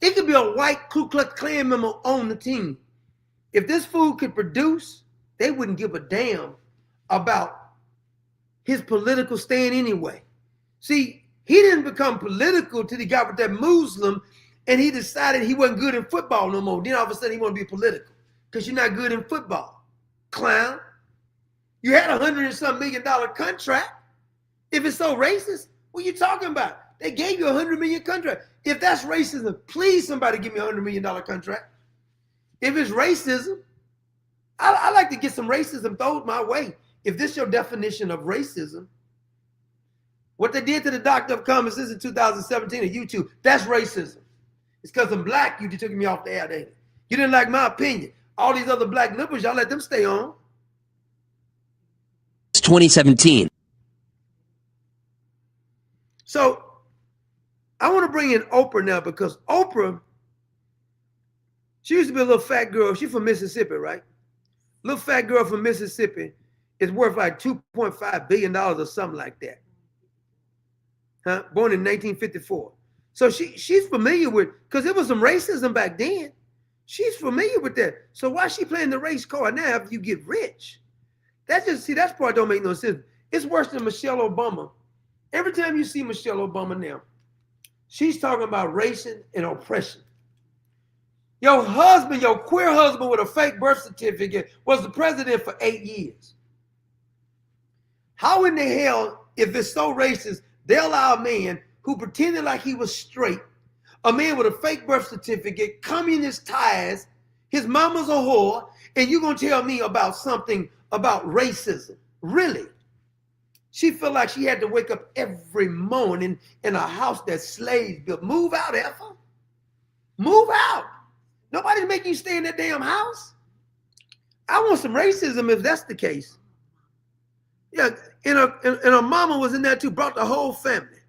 It could be a white Ku Klux Klan member on the team. If this fool could produce, they wouldn't give a damn about his political stand anyway. See, he didn't become political till he got with that Muslim and he decided he wasn't good in football no more. Then all of a sudden he want to be political because you're not good in football. Clown. You had $100 and some million contract. If it's so racist, what are you talking about? They gave you a $100 million contract. If that's racism, please somebody give me a $100 million contract. If it's racism, I like to get some racism thrown my way. If this is your definition of racism, what they did to the Doctor of Common Sense in 2017 on YouTube, that's racism. It's because I'm black, you just took me off the air, ain't it? You didn't like my opinion. All these other black liberals, y'all let them stay on. It's 2017. So I want to bring in Oprah now because Oprah, she used to be a little fat girl. She's from Mississippi, right? Little fat girl from Mississippi is worth like $2.5 billion or something like that. Huh? Born in 1954. So she's familiar with, because there was some racism back then. She's familiar with that. So why is she playing the race card now after you get rich? That part don't make no sense. It's worse than Michelle Obama. Every time you see Michelle Obama now, she's talking about race and oppression. Your husband, your queer husband with a fake birth certificate was the president for 8 years. How in the hell, if it's so racist, they allow a man who pretended like he was straight, a man with a fake birth certificate, communist ties, his mama's a whore, and you're going to tell me about something about racism? Really? She felt like she had to wake up every morning in a house that slaves built. Move out, Effa. Move out. Nobody's making you stay in that damn house. I want some racism if that's the case. Yeah, and her mama was in there too, brought the whole family.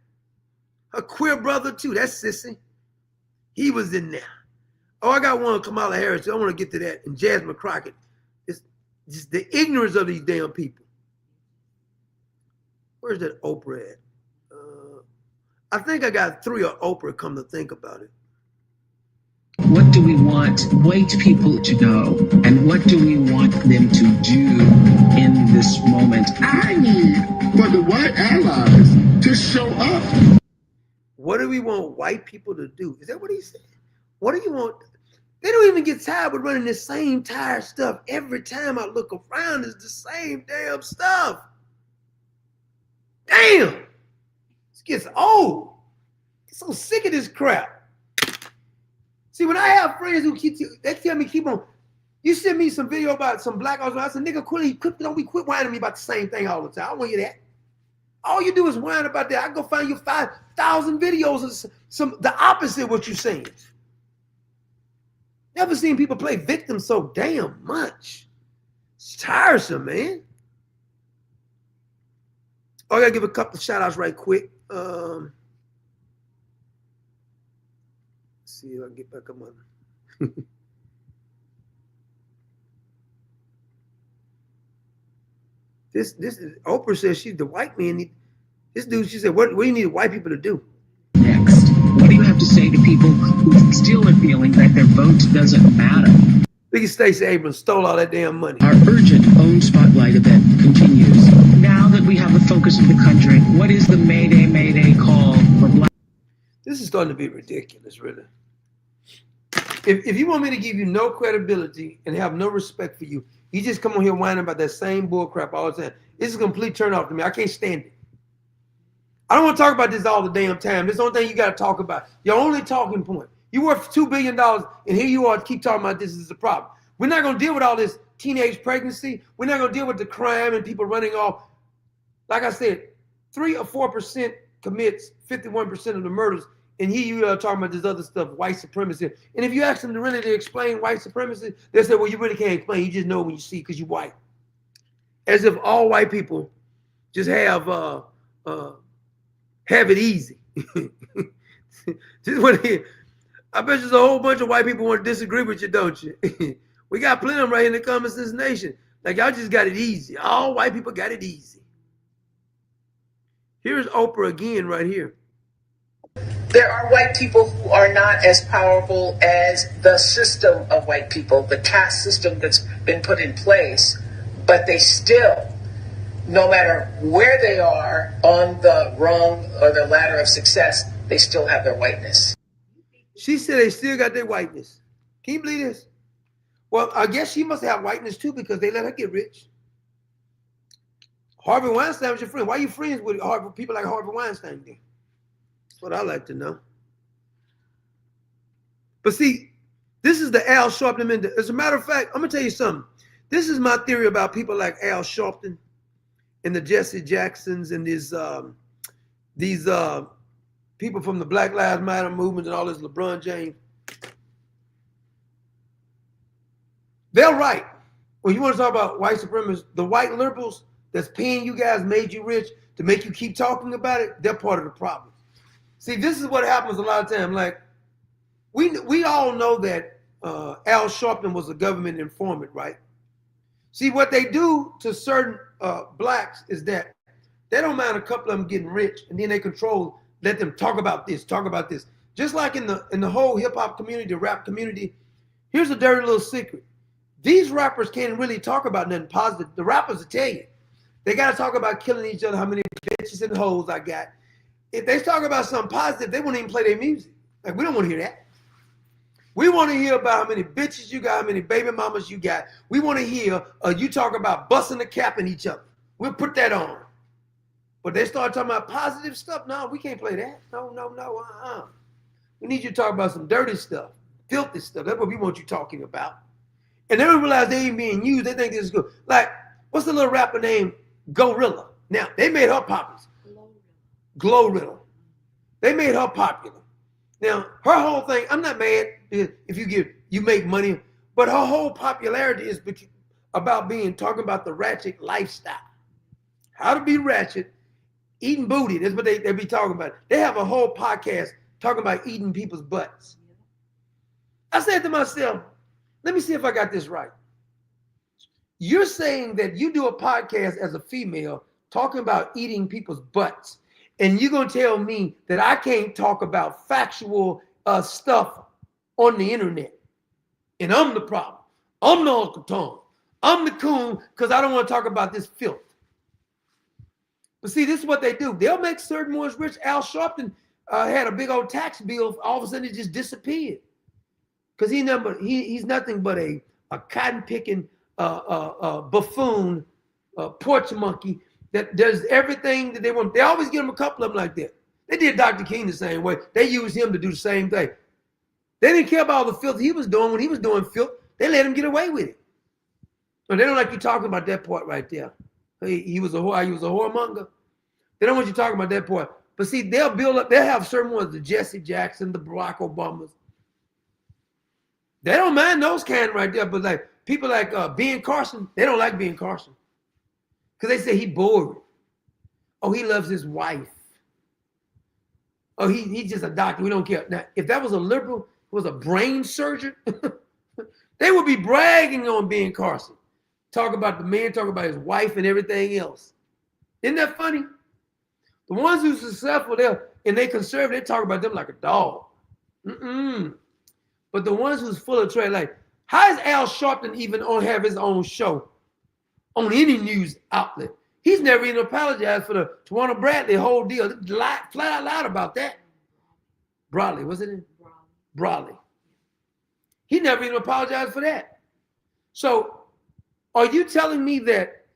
Her queer brother too, that's Sissy. He was in there. Oh, I got one of Kamala Harris. I want to get to that. And Jasmine Crockett. It's just the ignorance of these damn people. Where's that Oprah at? I think I got 3 of Oprah, come to think about it. What do we want white people to know? And what do we want them to do in this moment? I need for the white allies to show up. What do we want white people to do? Is that what he said? What do you want? They don't even get tired of running the same tired stuff. Every time I look around, it's the same damn stuff. Damn. This gets old. I'm so sick of this crap. See, when I have friends who they tell me keep on, you send me some video about some black artists, I said, nigga, quit whining me about the same thing all the time. I don't want you that. All you do is whine about that. I go find you 5,000 videos of the opposite of what you're saying. Never seen people play victim so damn much. It's tiresome, man. Oh, I gotta give a couple of shout outs right quick. Let's see if I can get back on my. This is Oprah says she's the white man. This dude, she said, what do you need white people to do? Next, what do you have to say to people who still are feeling that their vote doesn't matter? Look at Stacey Abrams stole all that damn money. Our urgent OWN Spotlight event continues. Now that we have the focus of the country, what is the Mayday, Mayday call for black? This is starting to be ridiculous, really. If you want me to give you no credibility and have no respect for you, you just come on here whining about that same bull crap all the time. This is a complete turn off to me. I can't stand it. I don't want to talk about this all the damn time. This is the only thing you got to talk about. Your only talking point. You worth $2 billion, and here you are keep talking about this is a problem. We're not going to deal with all this teenage pregnancy. We're not going to deal with the crime and people running off. Like I said, 3 or 4% commits 51% of the murders. And here you are talking about this other stuff, white supremacy. And if you ask them to explain white supremacy, they say, well, you really can't explain. You just know when you see because you're white. as if all white people just have it easy. Just want to hear. I bet there's a whole bunch of white people want to disagree with you, don't you? We got plenty of them right here in the Common Sense Nation. Like, y'all just got it easy. All white people got it easy. Here's Oprah again right here. There are white people who are not as powerful as the system of white people, the caste system that's been put in place, but they still, no matter where they are on the rung or the ladder of success, they still have their whiteness. She said they still got their whiteness. Can you believe this? Well, I guess she must have whiteness too because they let her get rich. Harvey Weinstein was your friend. Why are you friends with people like Harvey Weinstein then? That's what I like to know. But see, this is the Al Sharpton. As a matter of fact, I'm going to tell you something. This is my theory about people like Al Sharpton and the Jesse Jacksons and these people from the Black Lives Matter movement and all this LeBron James. They're right. When you want to talk about white supremacists, the white liberals that's paying you guys, made you rich to make you keep talking about it, they're part of the problem. See, this is what happens a lot of times. Like, we all know that Al Sharpton was a government informant, right? See, what they do to certain blacks is that they don't mind a couple of them getting rich, and then they control, let them talk about this, talk about this. Just like in the whole hip-hop community, the rap community, here's a dirty little secret. These rappers can't really talk about nothing positive. The rappers will tell you. They got to talk about killing each other, how many bitches and hoes I got. If they talk about something positive, they won't even play their music. Like, we don't want to hear that. We want to hear about how many bitches you got, how many baby mamas you got. We want to hear you talk about busting the cap in each other. We'll put that on. But they start talking about positive stuff. No, we can't play that. No. We need you to talk about some dirty stuff, filthy stuff. That's what we want you talking about. And they don't realize they ain't being used. They think this is good. Like, what's the little rapper named Gorilla? Now, they made her popular. Glorilla. They made her popular. Now, her whole thing, I'm not mad if you make money, but her whole popularity is about talking about the ratchet lifestyle. How to be ratchet, eating booty. That's what they be talking about. They have a whole podcast talking about eating people's butts. I said to myself, let me see if I got this right. You're saying that you do a podcast as a female talking about eating people's butts, and you're going to tell me that I can't talk about factual stuff on the internet. And I'm the problem. I'm the Uncle Tom. I'm the coon because I don't want to talk about this filth. But see, this is what they do. They'll make certain ones rich. Al Sharpton had a big old tax bill. All of a sudden, it just disappeared. Because he's nothing but a cotton-picking buffoon, porch monkey that does everything that they want. They always get him a couple of them like that. They did Dr. King the same way. They used him to do the same thing. They didn't care about all the filth he was doing when he was doing filth. They let him get away with it. And they don't like you talking about that part right there. He was a whoremonger. They don't want you talking about that part. But see, they'll have certain ones, the Jesse Jackson, the Barack Obamas. They don't mind those kind right there, but like people like Ben Carson, they don't like Ben Carson. Because they say he bored. Oh, he loves his wife. Oh, he's just a doctor. We don't care. Now, if that was a liberal, was a brain surgeon, they would be bragging on Ben Carson. Talk about the man, talk about his wife and everything else. Isn't that funny? The ones who are successful there and they conservative, they talk about them like a dog. But the ones who's full of trade, like, how is Al Sharpton even have his own show on any news outlet? He's never even apologized for the Tawana Bradley whole deal. Flat out loud about that. Broadly, was it? Broadly. He never even apologized for that. So, are you telling me that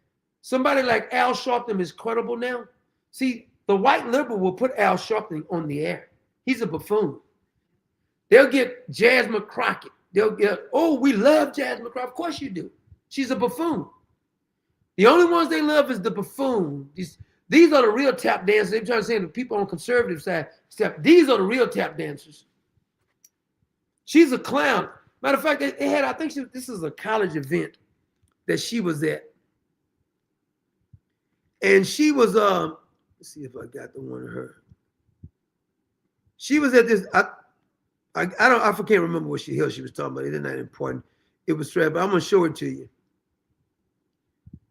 somebody like Al Sharpton is credible now? See, the white liberal will put Al Sharpton on the air. He's a buffoon. They'll get Jasmine Crockett. They'll get, oh, we love Jasmine Crockett. Of course you do. She's a buffoon. The only ones they love is the buffoon. These are the real tap dancers. They're trying to say the people on the conservative side, except these are the real tap dancers. She's a clown. Matter of fact, they had, I think this is a college event that she was at. And she was let's see if I got the one of her. She was at this. I can't remember what she was talking about. It's not important. It was straight, but I'm gonna show it to you.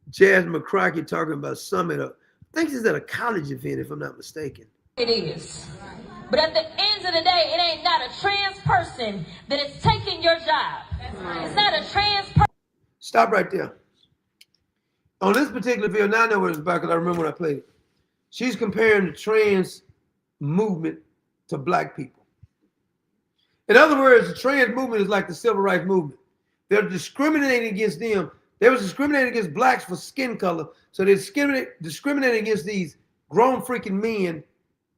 Jasmine Crockett talking about summit up. I think it's at a college event, if I'm not mistaken. It is. But at the end of the day, it ain't not a trans person that is taking your job. It's not a trans person. Stop right there. On this particular video, now I know what it's about because I remember when I played it. She's comparing the trans movement to black people. In other words, the trans movement is like the civil rights movement. They're discriminating against them. They was discriminating against blacks for skin color. So they're discriminating against these grown freaking men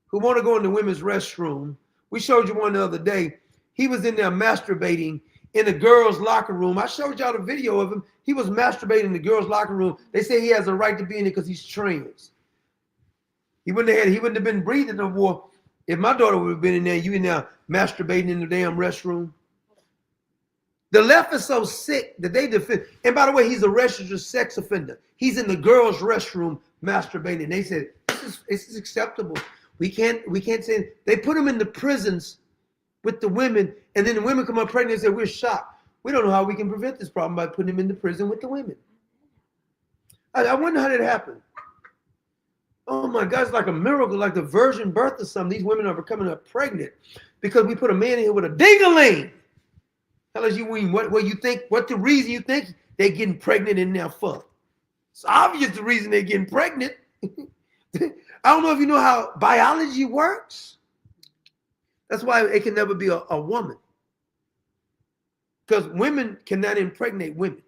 who want to go in the women's restroom. We showed you one the other day. He was in there masturbating in the girls' locker room. I showed y'all the video of him. He was masturbating in the girls' locker room. They say he has a right to be in it because he's trans. He wouldn't have been breathing no more if my daughter would have been in there. You in there masturbating in the damn restroom. The left is so sick that they defend. And by the way, he's a registered sex offender. He's in the girls' restroom masturbating. They said this is acceptable. We can't say. They put him in the prisons with the women, and then the women come up pregnant and say, we're shocked. We don't know how we can prevent this problem by putting him in the prison with the women. I wonder how that happened. Oh my God, it's like a miracle, like the virgin birth or something. These women are becoming up pregnant because we put a man in here with a ding-a-ling. Tell us what you think, what the reason you think they're getting pregnant in there for. It's obvious the reason they're getting pregnant. I don't know if you know how biology works. That's why it can never be a woman. Because women cannot impregnate women.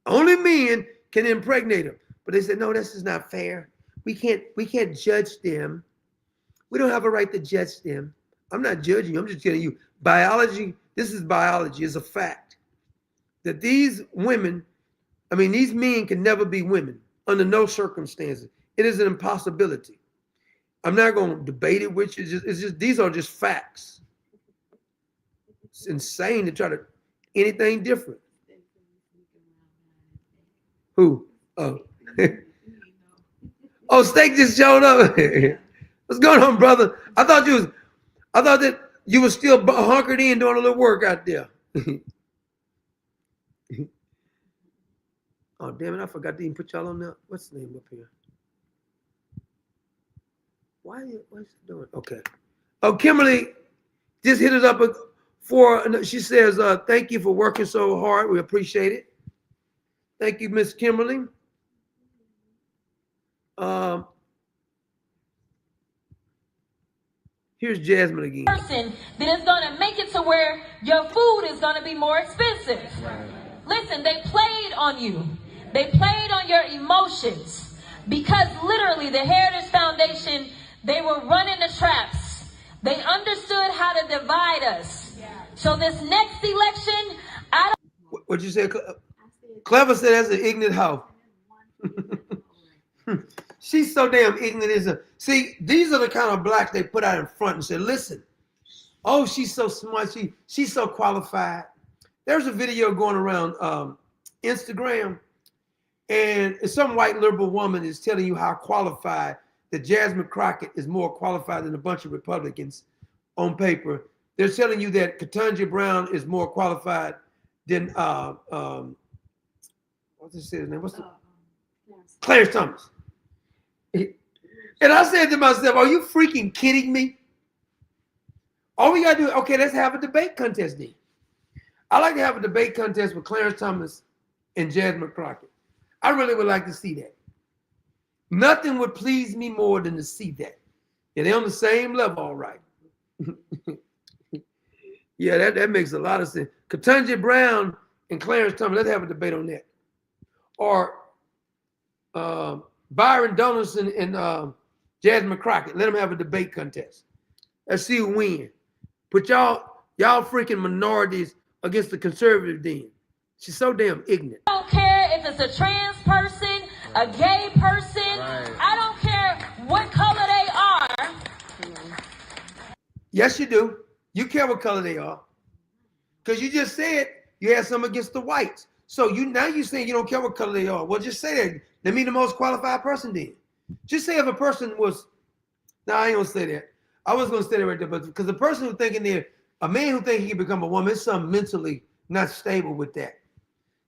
Only men can impregnate them. But they said, no, this is not fair. We can't judge them. We don't have a right to judge them. I'm not judging you. I'm just telling you, biology, this is biology. It's a fact that these women, these men can never be women under no circumstances. It is an impossibility. I'm not going to debate it with you. It's just these are just facts. It's insane to try to anything different. Who? Oh. Oh, Steak just showed up. What's going on, brother? I thought that you were still hunkered in doing a little work out there. Oh, damn it. I forgot to even put y'all on there. What's the name up here? What's it doing? Okay. Oh, Kimberly just hit us up she says, thank you for working so hard. We appreciate it. Thank you, Miss Kimberly. Here's Jasmine again. Person that is going to make it to where your food is going to be more expensive. Listen, they played on you. They played on your emotions because literally the Heritage Foundation, they were running the traps. They understood how to divide us. So this next election, I don't. What'd you say? Clever said that's an ignorant hoe. She's so damn ignorant. See, these are the kind of blacks they put out in front and say, listen, oh, she's so smart. She's so qualified. There's a video going around Instagram, and some white liberal woman is telling you how qualified that Jasmine Crockett is more qualified than a bunch of Republicans on paper. They're telling you that Ketanji Brown is more qualified than what's his name? Clarence Thomas. And I said to myself, are you freaking kidding me? All we gotta do, okay, let's have a debate contest then. I like to have a debate contest with Clarence Thomas and Jasmine Crockett. I really would like to see that. Nothing would please me more than to see that. Yeah, they're on the same level, all right. Yeah, that makes a lot of sense. Ketanji Brown and Clarence Thomas, let's have a debate on that. Or Byron Donaldson and Jasmine Crockett, let them have a debate contest. Let's see who wins. Put y'all freaking minorities against the conservative then. She's so damn ignorant. I don't care if it's a trans person, a gay person. Right. I don't care what color they are. Yes, you do. You care what color they are. Because you just said you had some against the whites. So now you saying you don't care what color they are. Well, just say that. They mean the most qualified person then. Just say if a person was, no, I ain't gonna say that. I was gonna say that right there, but because the person who's thinking there, a man who thinks he can become a woman, is something mentally not stable with that.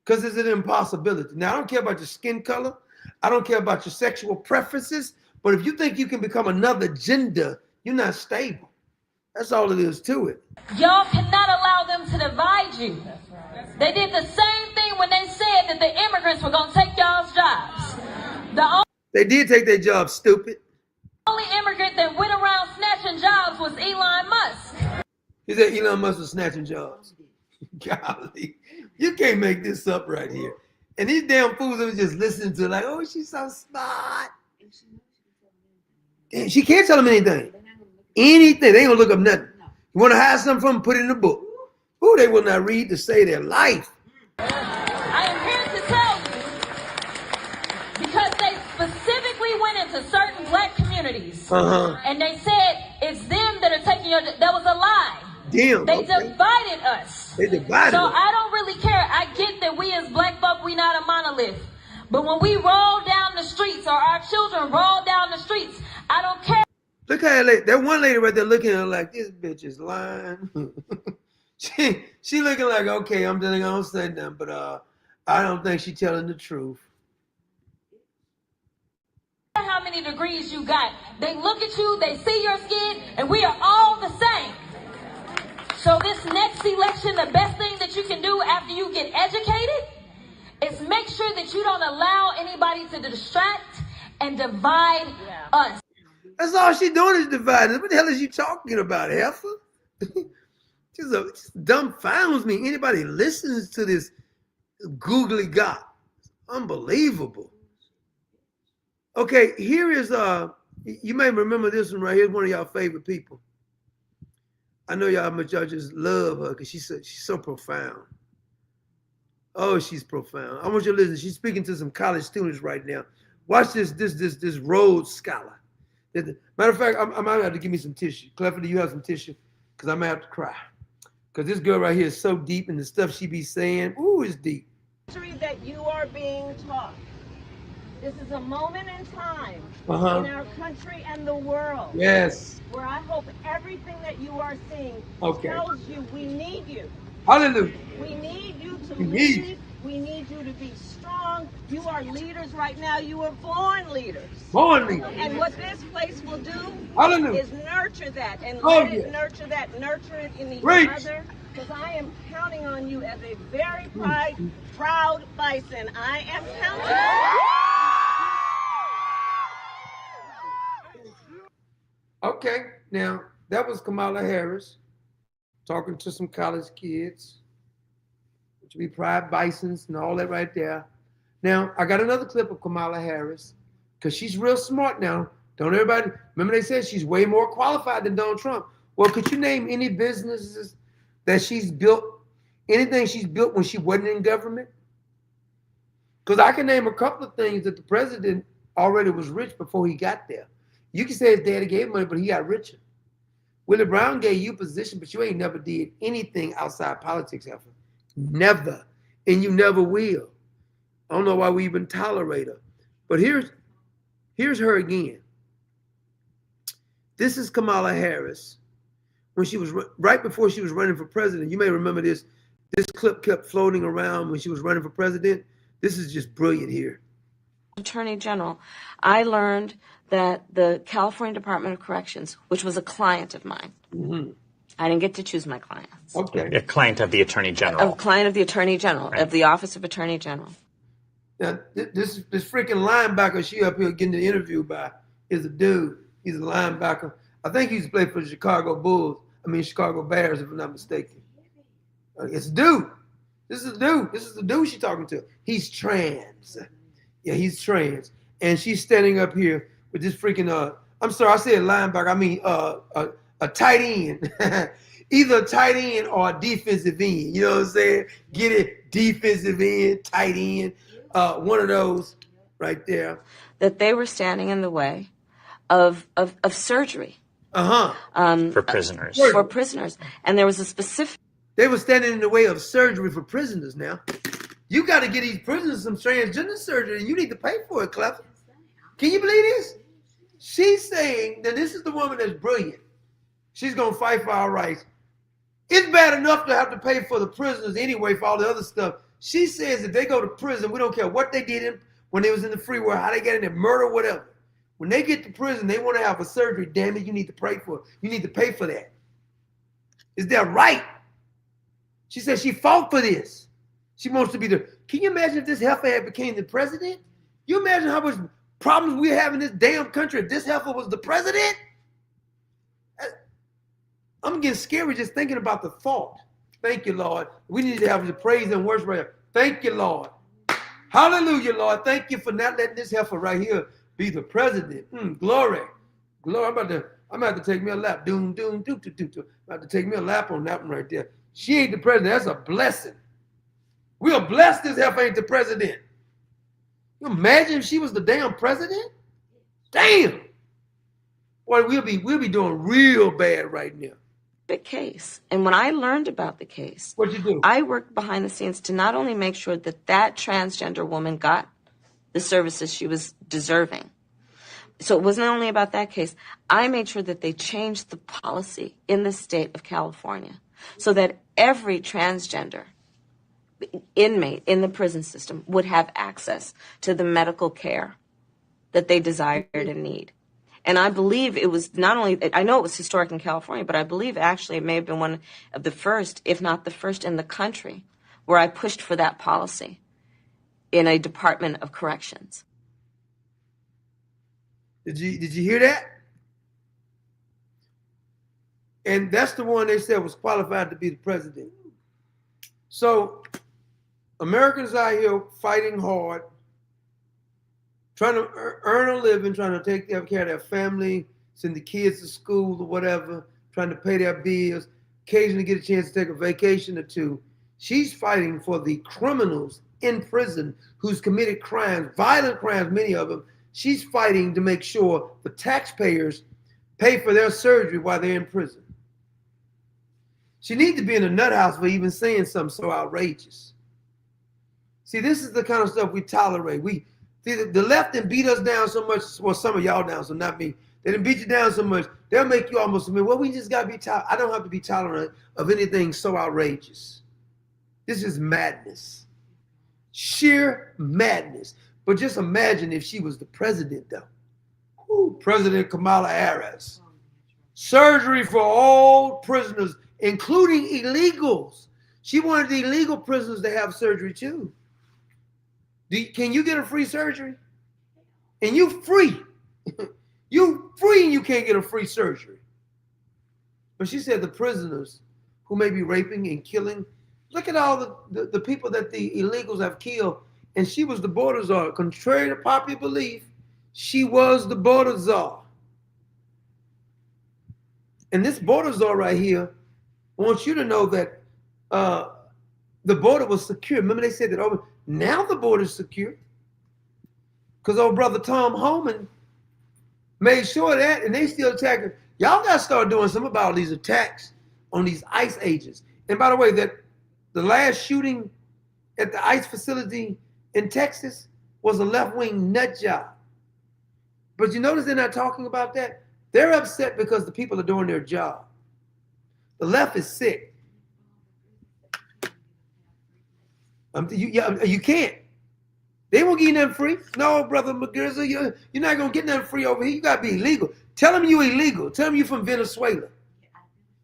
Because it's an impossibility. Now, I don't care about your skin color. I don't care about your sexual preferences. But if you think you can become another gender, you're not stable. That's all it is to it. Y'all cannot allow them to divide you. They did the same thing when they said that the immigrants were going to take y'all's jobs. They did take their jobs, stupid. Only immigrant that went around snatching jobs was Elon Musk. He said Elon Musk was snatching jobs. Golly, you can't make this up right here. And these damn fools are just listening to it like, oh, she's so smart. Damn, she can't tell them anything. Anything. They ain't gonna look up nothing. You want to hide something from them, put it in the book. Ooh, they will not read to save their life. I am here to tell you, because they specifically went into certain black communities, and they said it's them that are taking your, that was a lie. Damn. They divided us. They divided So us. I don't really care. I get that we as black folk, we not a monolith. But when we roll down the streets, or our children roll down the streets, I don't care. Look how that one lady right there looking at her like, this bitch is lying. she looking like, okay, I'm just gonna say nothing, but I don't think she telling the truth. How many degrees you got? They look at you, they see your skin, and we are all the same. So this next election, the best thing that you can do after you get educated is make sure that you don't allow anybody to distract and divide us. That's all she doing is dividing. What the hell is you talking about, heifer? Just dumbfounds me. Anybody listens to this googly god. Unbelievable. Okay, here is you may remember this one right here. One of y'all favorite people. I know y'all how much y'all just love her because she's so profound. Oh, she's profound. I want you to listen. She's speaking to some college students right now. Watch this Rhodes Scholar. Matter of fact, I might have to give me some tissue. Clifford, do you have some tissue? Because I might have to cry. Because this girl right here is so deep, and the stuff she be saying, ooh, is deep. That you are being taught. This is a moment in time in our country and the world. Yes. Where I hope everything that you are seeing tells you we need you. Hallelujah. We need you to lead. We need you to be strong. You are leaders right now. You were born leaders. Born leaders. And what this place will do is nurture that and let it nurture that, nurture it in each other. Because I am counting on you as a very proud bison. I am counting on you. Okay, now that was Kamala Harris talking to some college kids, to be pride bisons and all that right there. Now, I got another clip of Kamala Harris because she's real smart now. Don't everybody, remember they said she's way more qualified than Donald Trump. Well, could you name any businesses that she's built, anything she's built when she wasn't in government? Because I can name a couple of things that the president already was rich before he got there. You can say his daddy gave money, but he got richer. Willie Brown gave you position, but you ain't never did anything outside politics ever. Never. And you never will. I don't know why we even tolerate her. But here's her again. This is Kamala Harris. When she was right before she was running for president, you may remember this. This clip kept floating around when she was running for president. This is just brilliant here. Attorney General, I learned that the California Department of Corrections, which was a client of mine, I didn't get to choose my clients. Okay. A client of the Attorney General. A client of the Attorney General, of the Office of Attorney General. Now, this freaking linebacker she up here getting the interview by is a dude. He's a linebacker. I think he's played for the Chicago Bears, if I'm not mistaken. It's a dude. This is a dude. This is the dude she's talking to. He's trans. Yeah, he's trans. And she's standing up here with this freaking, I'm sorry, I said linebacker. I mean a tight end. Either a tight end or a defensive end. You know what I'm saying? Get it? Defensive end, tight end. One of those right there. That they were standing in the way of surgery. For prisoners. For prisoners. And there was a specific... They were standing in the way of surgery for prisoners now. You got to get these prisoners some transgender surgery, and you need to pay for it, Clever. Can you believe this? She's saying that this is the woman that's brilliant. She's going to fight for our rights. It's bad enough to have to pay for the prisoners anyway for all the other stuff. She says if they go to prison, we don't care what they did when they was in the free world, how they got in there, murder, whatever. When they get to prison, they want to have a surgery. Damn it, you need to pay for it. You need to pay for that. Is that right? She says she fought for this. She wants to be the. Can you imagine if this heifer had became the president? You imagine how much problems we have in this damn country if this heifer was the president? I'm getting scary just thinking about the thought. Thank you, Lord. We need to have the praise and worship right here. Thank you, Lord. Hallelujah, Lord. Thank you for not letting this heifer right here be the president. Glory. Glory. I'm about to take me a lap. Doom, doom, doom, doom, doom, doom. I'm about to take me a lap on that one right there. She ain't the president. That's a blessing. We'll bless this heifer ain't the president. You imagine if she was the damn president? Damn. Boy, we'll be doing real bad right now. Case. And when I learned about the case, what'd you do? I worked behind the scenes to not only make sure that that transgender woman got the services she was deserving. So it wasn't only about that case. I made sure that they changed the policy in the state of California so that every transgender inmate in the prison system would have access to the medical care that they desired and need. And I believe it was not only, I know it was historic in California, but I believe actually it may have been one of the first, if not the first in the country, where I pushed for that policy in a Department of Corrections. Did you hear that? And that's the one they said was qualified to be the president. So Americans out here fighting hard, trying to earn a living, trying to take care of their family, send the kids to school or whatever, trying to pay their bills, occasionally get a chance to take a vacation or two. She's fighting for the criminals in prison who's committed crimes, violent crimes, many of them. She's fighting to make sure the taxpayers pay for their surgery while they're in prison. She needs to be in a nut house for even saying something so outrageous. See, this is the kind of stuff we tolerate. The left didn't beat us down so much, well, some of y'all down, so not me. They didn't beat you down so much, they'll make you almost admit, well, we just got to be I don't have to be tolerant of anything so outrageous. This is madness. Sheer madness. But just imagine if she was the president, though. Ooh, President Kamala Harris. Surgery for all prisoners, including illegals. She wanted the illegal prisoners to have surgery, too. Can you get a free surgery? And you free. You free and you can't get a free surgery. But she said the prisoners who may be raping and killing, look at all the people that the illegals have killed. And she was the border czar. Contrary to popular belief, she was the border czar. And this border czar right here wants you to know that the border was secure. Remember they said that over. Now the border's secure. Because old brother Tom Homan made sure of that, and they still attacking. Y'all got to start doing something about these attacks on these ICE agents. And by the way, that the last shooting at the ICE facility in Texas was a left-wing nut job. But you notice they're not talking about that? They're upset because the people are doing their job. The left is sick. You can't. They won't give you nothing free. No, brother McGirt, you're not going to get nothing free over here. You got to be illegal. Tell them you're illegal. Tell them you're from Venezuela.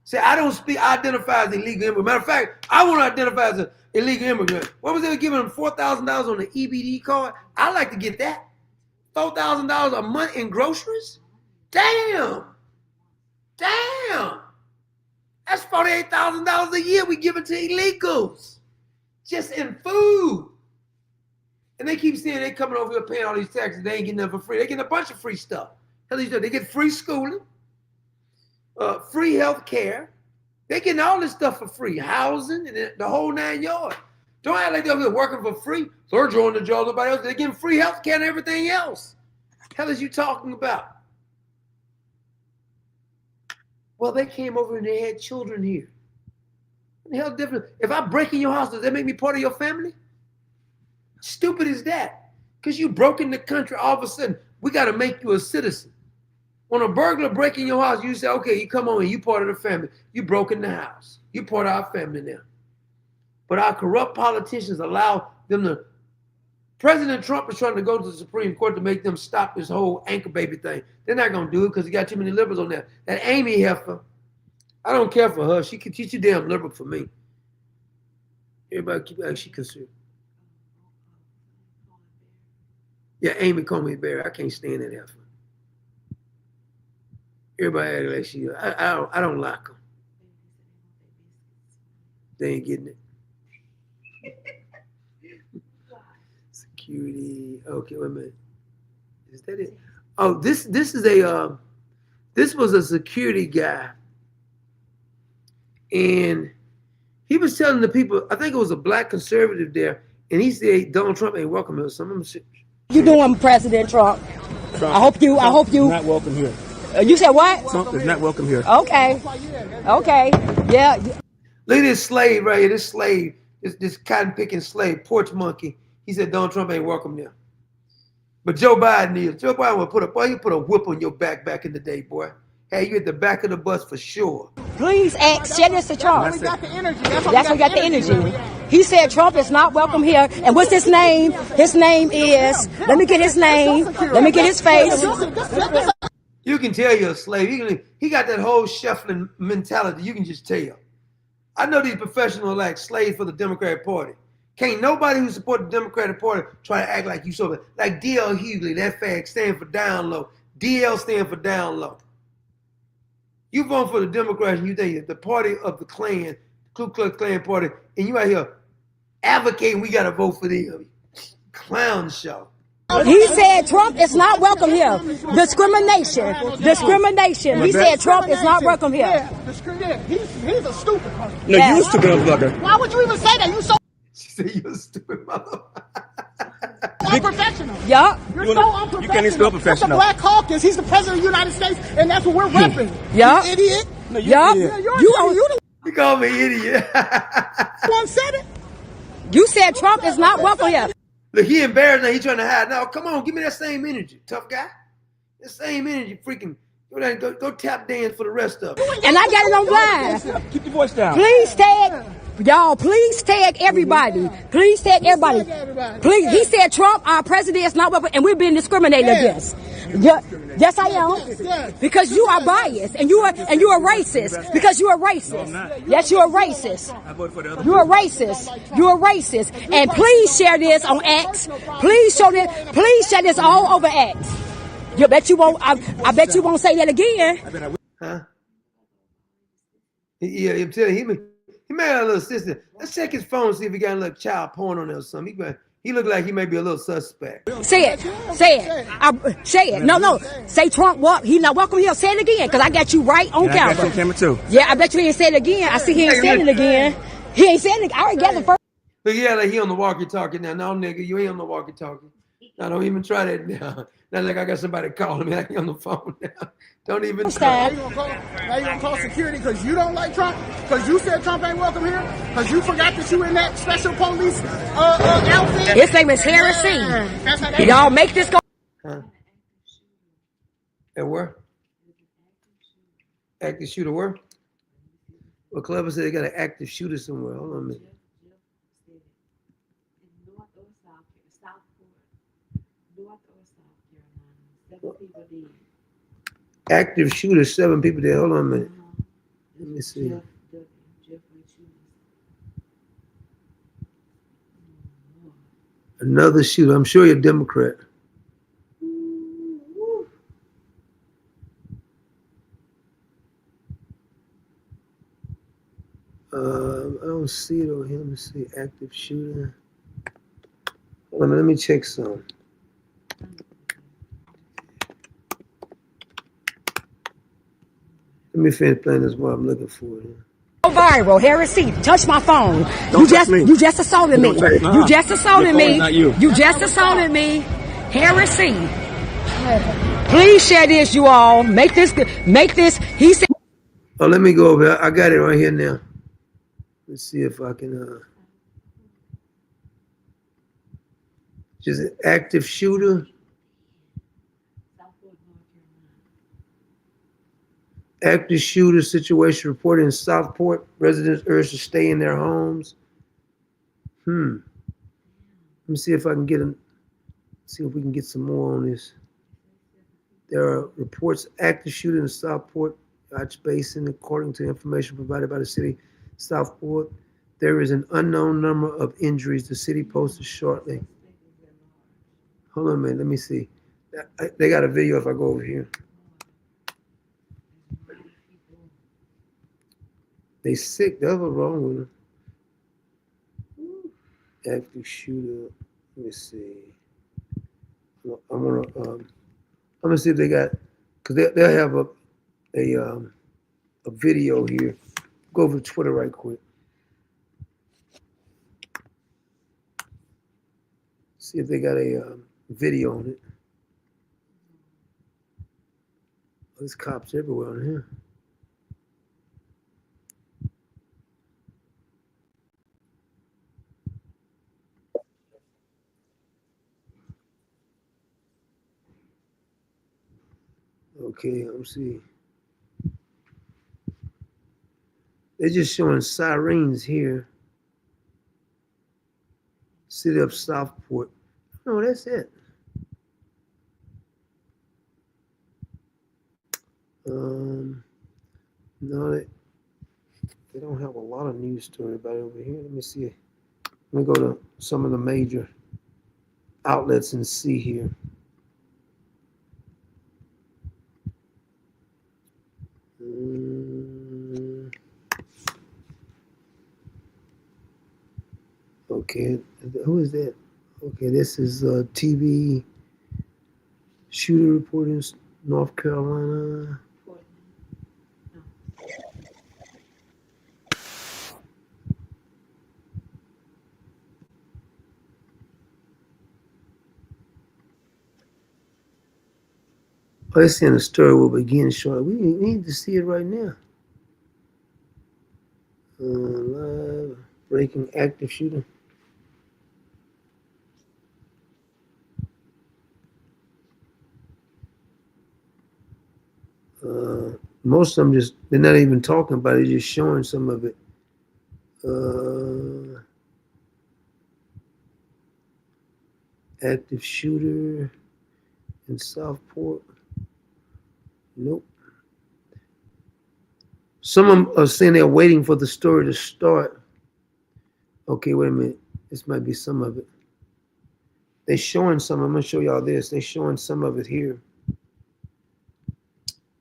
Say, I identify as illegal immigrant. Matter of fact, I want to identify as an illegal immigrant. What was they giving them, $4,000 on the EBD card? I like to get that. $4,000 a month in groceries? Damn. That's $48,000 a year we give it to illegals. Just in food. And they keep saying they coming over here paying all these taxes. They ain't getting nothing for free. They getting a bunch of free stuff. Hell, they get free schooling, free health care. They getting all this stuff for free. Housing and the whole 9 yards. Don't act like they're over here working for free. They're drawing the jaws of everybody else. They're getting free health care and everything else. Hell is you talking about? Well, they came over and they had children here. What the hell different? If I break in your house, does that make me part of your family? stupid is that? Because you broke in the country, all of a sudden, we got to make you a citizen. When a burglar break in your house, you say, okay, you come on in, you part of the family. You broke in the house. You part of our family now. But our corrupt politicians allow them to. President Trump is trying to go to the Supreme Court to make them stop this whole anchor baby thing. They're not going to do it because he got too many liberals on there. That Amy Heifer, I don't care for her. She too damn liberal for me. Everybody keep acting she considered. Yeah, Amy Coney Barrett. I can't stand that heifer. Everybody acting like she. I don't like them. They ain't getting it. Security. Okay, wait a minute. Is that it? Oh, this is a this was a security guy, and he was telling the people. I think it was a black conservative there, and he said Donald Trump ain't welcome here. Some of them. You doing, President Trump? I hope you. Not welcome here. You said what? Trump is not welcome here. Okay. Yeah. Look at this slave right here. This slave, this cotton picking slave, porch monkey. He said Donald Trump ain't welcome there. But Joe Biden is. Joe Biden will put a whip on your back in the day, boy. Hey, you at the back of the bus for sure. Please share this to Trump. That's got the energy. That's why we got the energy. He said Trump is not welcome here. And what's his name? His name is. Let me get his name. Let me get his face. You can tell you're a slave. He got that whole shuffling mentality. You can just tell. I know these professionals like slaves for the Democratic Party. Can't nobody who support the Democratic Party try to act like you so. Like D.L. Hughley, that fag stand for down low. DL stand for down low. You vote for the Democrats and you think the party of the Klan, Ku Klux Klan party, and you out here advocating we got to vote for them. Clown show. He said Trump is not welcome here. Discrimination. He said Trump is not welcome here. Yeah, he's a stupid person. No, you stupid motherfucker. Why would you even say that? You so She said you're a stupid motherfucker. unprofessional. Yup. You're so unprofessional. You can't even spell professional. That's the Black Caucus. He's the president of the United States, and that's what we're repping. Yup. You idiot. No, Yup. You call me idiot. One said it. You said Trump is not welcome here. Look, he embarrassed now. He trying to hide. Now, come on, give me that same energy, tough guy. That same energy, freaking. Go tap dance for the rest of it. And I got it on live. Keep your voice down. Please tag, y'all. Please tag everybody. Please tag everybody. Please. He said Trump, our president, is not welcome, and we're being discriminated against. Yes, I am. Because you are biased, and you are racist. Because you are racist. Yes, you are racist. You are racist. You are racist. And please share this on X. Please share this all over X. You bet you won't. I bet you won't say that again. Huh? Yeah, I'm telling you, he may have a little sister. Let's check his phone, see if he got a little child porn on there or something. He look like he may be a little suspect. Say it. Say it. No. Say Trump. What? He not welcome here. Say it again, because I got you right on camera. I got you on camera too. Yeah, I bet you he ain't said it again. I see he ain't said it again. He ain't said it. I already got the first. Look, yeah, like he on the walkie-talkie now. No, nigga, you ain't on the walkie-talkie. No, don't even try that now. Not like I got somebody calling me like on the phone now. Don't even try. Now you gonna call security because you don't like Trump? Because you said Trump ain't welcome here? Because you forgot that you in that special police outfit? His name is heresy. Y'all make this go. Huh? At where? Active shooter where? Well, Clever said they got an active shooter somewhere. Hold on a minute. Active shooter, 7 people there. Hold on a minute. Let me see. Another shooter. I'm sure you're a Democrat. I don't see it over here. Let me see. Active shooter. Hold on, let me check some. Let me finish playing this while I'm looking for it. Viral heresy. Touch my phone. You just assaulted me. You just assaulted me. You just assaulted me. Heresy. Please share this, you all. Make this. He said. Oh, let me go over here. I got it right here now. Let's see if I can. Just an active shooter. Active shooter situation reported in Southport. Residents urged to stay in their homes. Let me see if I can see if we can get some more on this. There are reports active shooter in Southport, Arch Basin, according to information provided by the city Southport. There is an unknown number of injuries. The city posted shortly. Hold on a minute. Let me see. They got a video if I go over here. They sick. That's what's wrong with them. Active shooter. Let me see. I'm gonna see if they got, because they'll have a video here. Go over to Twitter right quick. See if they got a video on it. Oh, there's cops everywhere on here. Okay, I'm seeing. They're just showing sirens here. City of Southport. No, that's it. No, they don't have a lot of news story about it over here. Let me see. Let me go to some of the major outlets and see here. Okay, who is that? Okay, this is TV shooter report in North Carolina. Oh, they're saying the story will begin shortly. We need to see it right now. Live breaking active shooter. Most of them they're not even talking about it, just showing some of it. Active shooter in Southport. Nope. Some of them are saying they're waiting for the story to start. Okay, wait a minute. This might be some of it. They're showing some. I'm going to show y'all this. They're showing some of it here.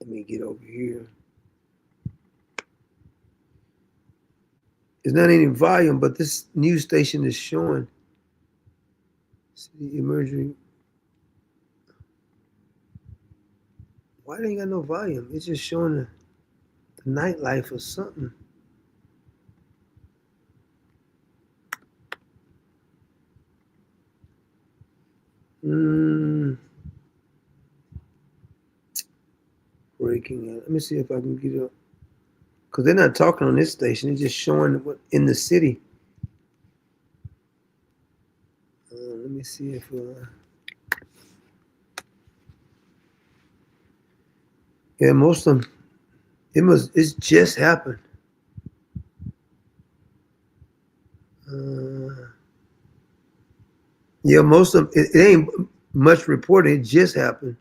Let me get over here. It's not any volume, but this news station is showing city emerging. Why they ain't got no volume? It's just showing the nightlife or something. Breaking out. Let me see if I can get it up. Because they're not talking on this station. They're just showing what in the city. Let me see if... yeah, most of them, it's just happened. Yeah, most of them, it ain't much reported. It just happened.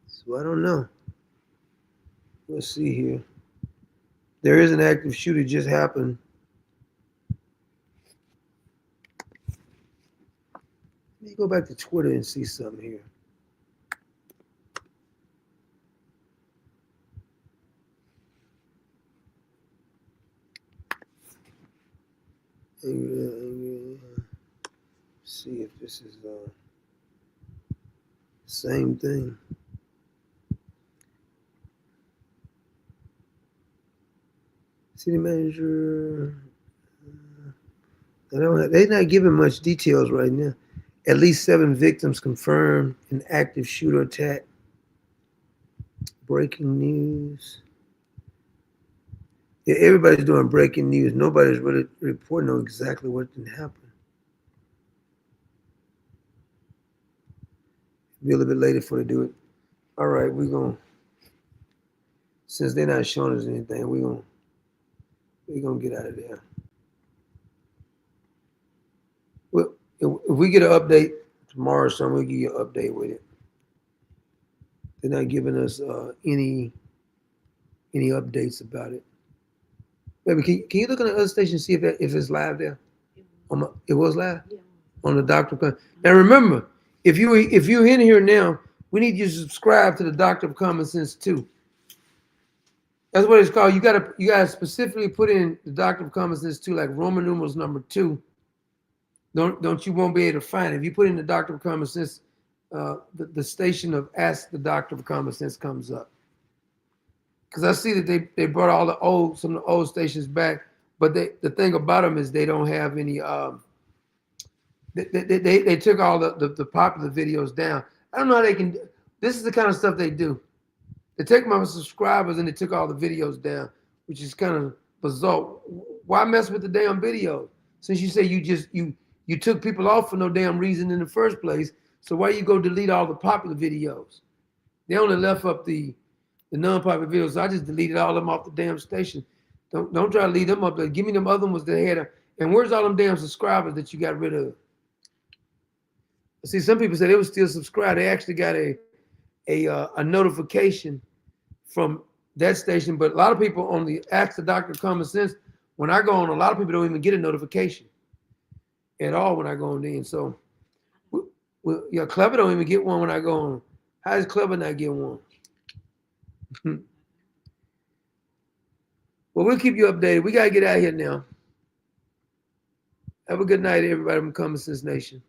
So I don't know. Let's see here. There is an active shooter just happened. Let me go back to Twitter and see something here. See if this is same thing. City manager. They're not giving much details right now. At least 7 victims confirmed an active shooter attack. Breaking news. Yeah, everybody's doing breaking news. Nobody's really reporting on exactly what didn't happen. Be a little bit later before they do it. All right, we're going to, since they're not showing us anything, we're going to get out of there. Well, if we get an update tomorrow or something, we'll give you an update with it. They're not giving us any updates about it. Baby, can you look on the other station and see if it's live there? It was live? Yeah. On the Doctor of Common. Now remember, if you're in here now, we need you to subscribe to the Doctor of Common Sense 2. That's what it's called. You gotta specifically put in the Doctor of Common Sense 2, like Roman numerals number 2. Don't you won't be able to find it. If you put in the Doctor of Common Sense, the station of Ask the Doctor of Common Sense comes up. Because I see that they brought some of the old stations back, but the thing about them is they don't have any. They took all the popular videos down. I don't know how they can. This is the kind of stuff they do. They take my subscribers and they took all the videos down, which is kind of bizarre. Why mess with the damn video? Since you say you took people off for no damn reason in the first place, so why you go delete all the popular videos? They only left up the non-popular videos. So I just deleted all of them off the damn station. Don't try to leave them up there. Give me them other ones that had. And where's all them damn subscribers that you got rid of? See, some people say they were still subscribed. They actually got a notification from that station. But a lot of people on the Ask the Doctor of Common Sense, when I go on, a lot of people don't even get a notification at all when I go on in. So, yeah, Clever don't even get one when I go on. How does Clever not get one? Well, we'll keep you updated. We got to get out of here now. Have a good night, everybody from Common Sense Nation.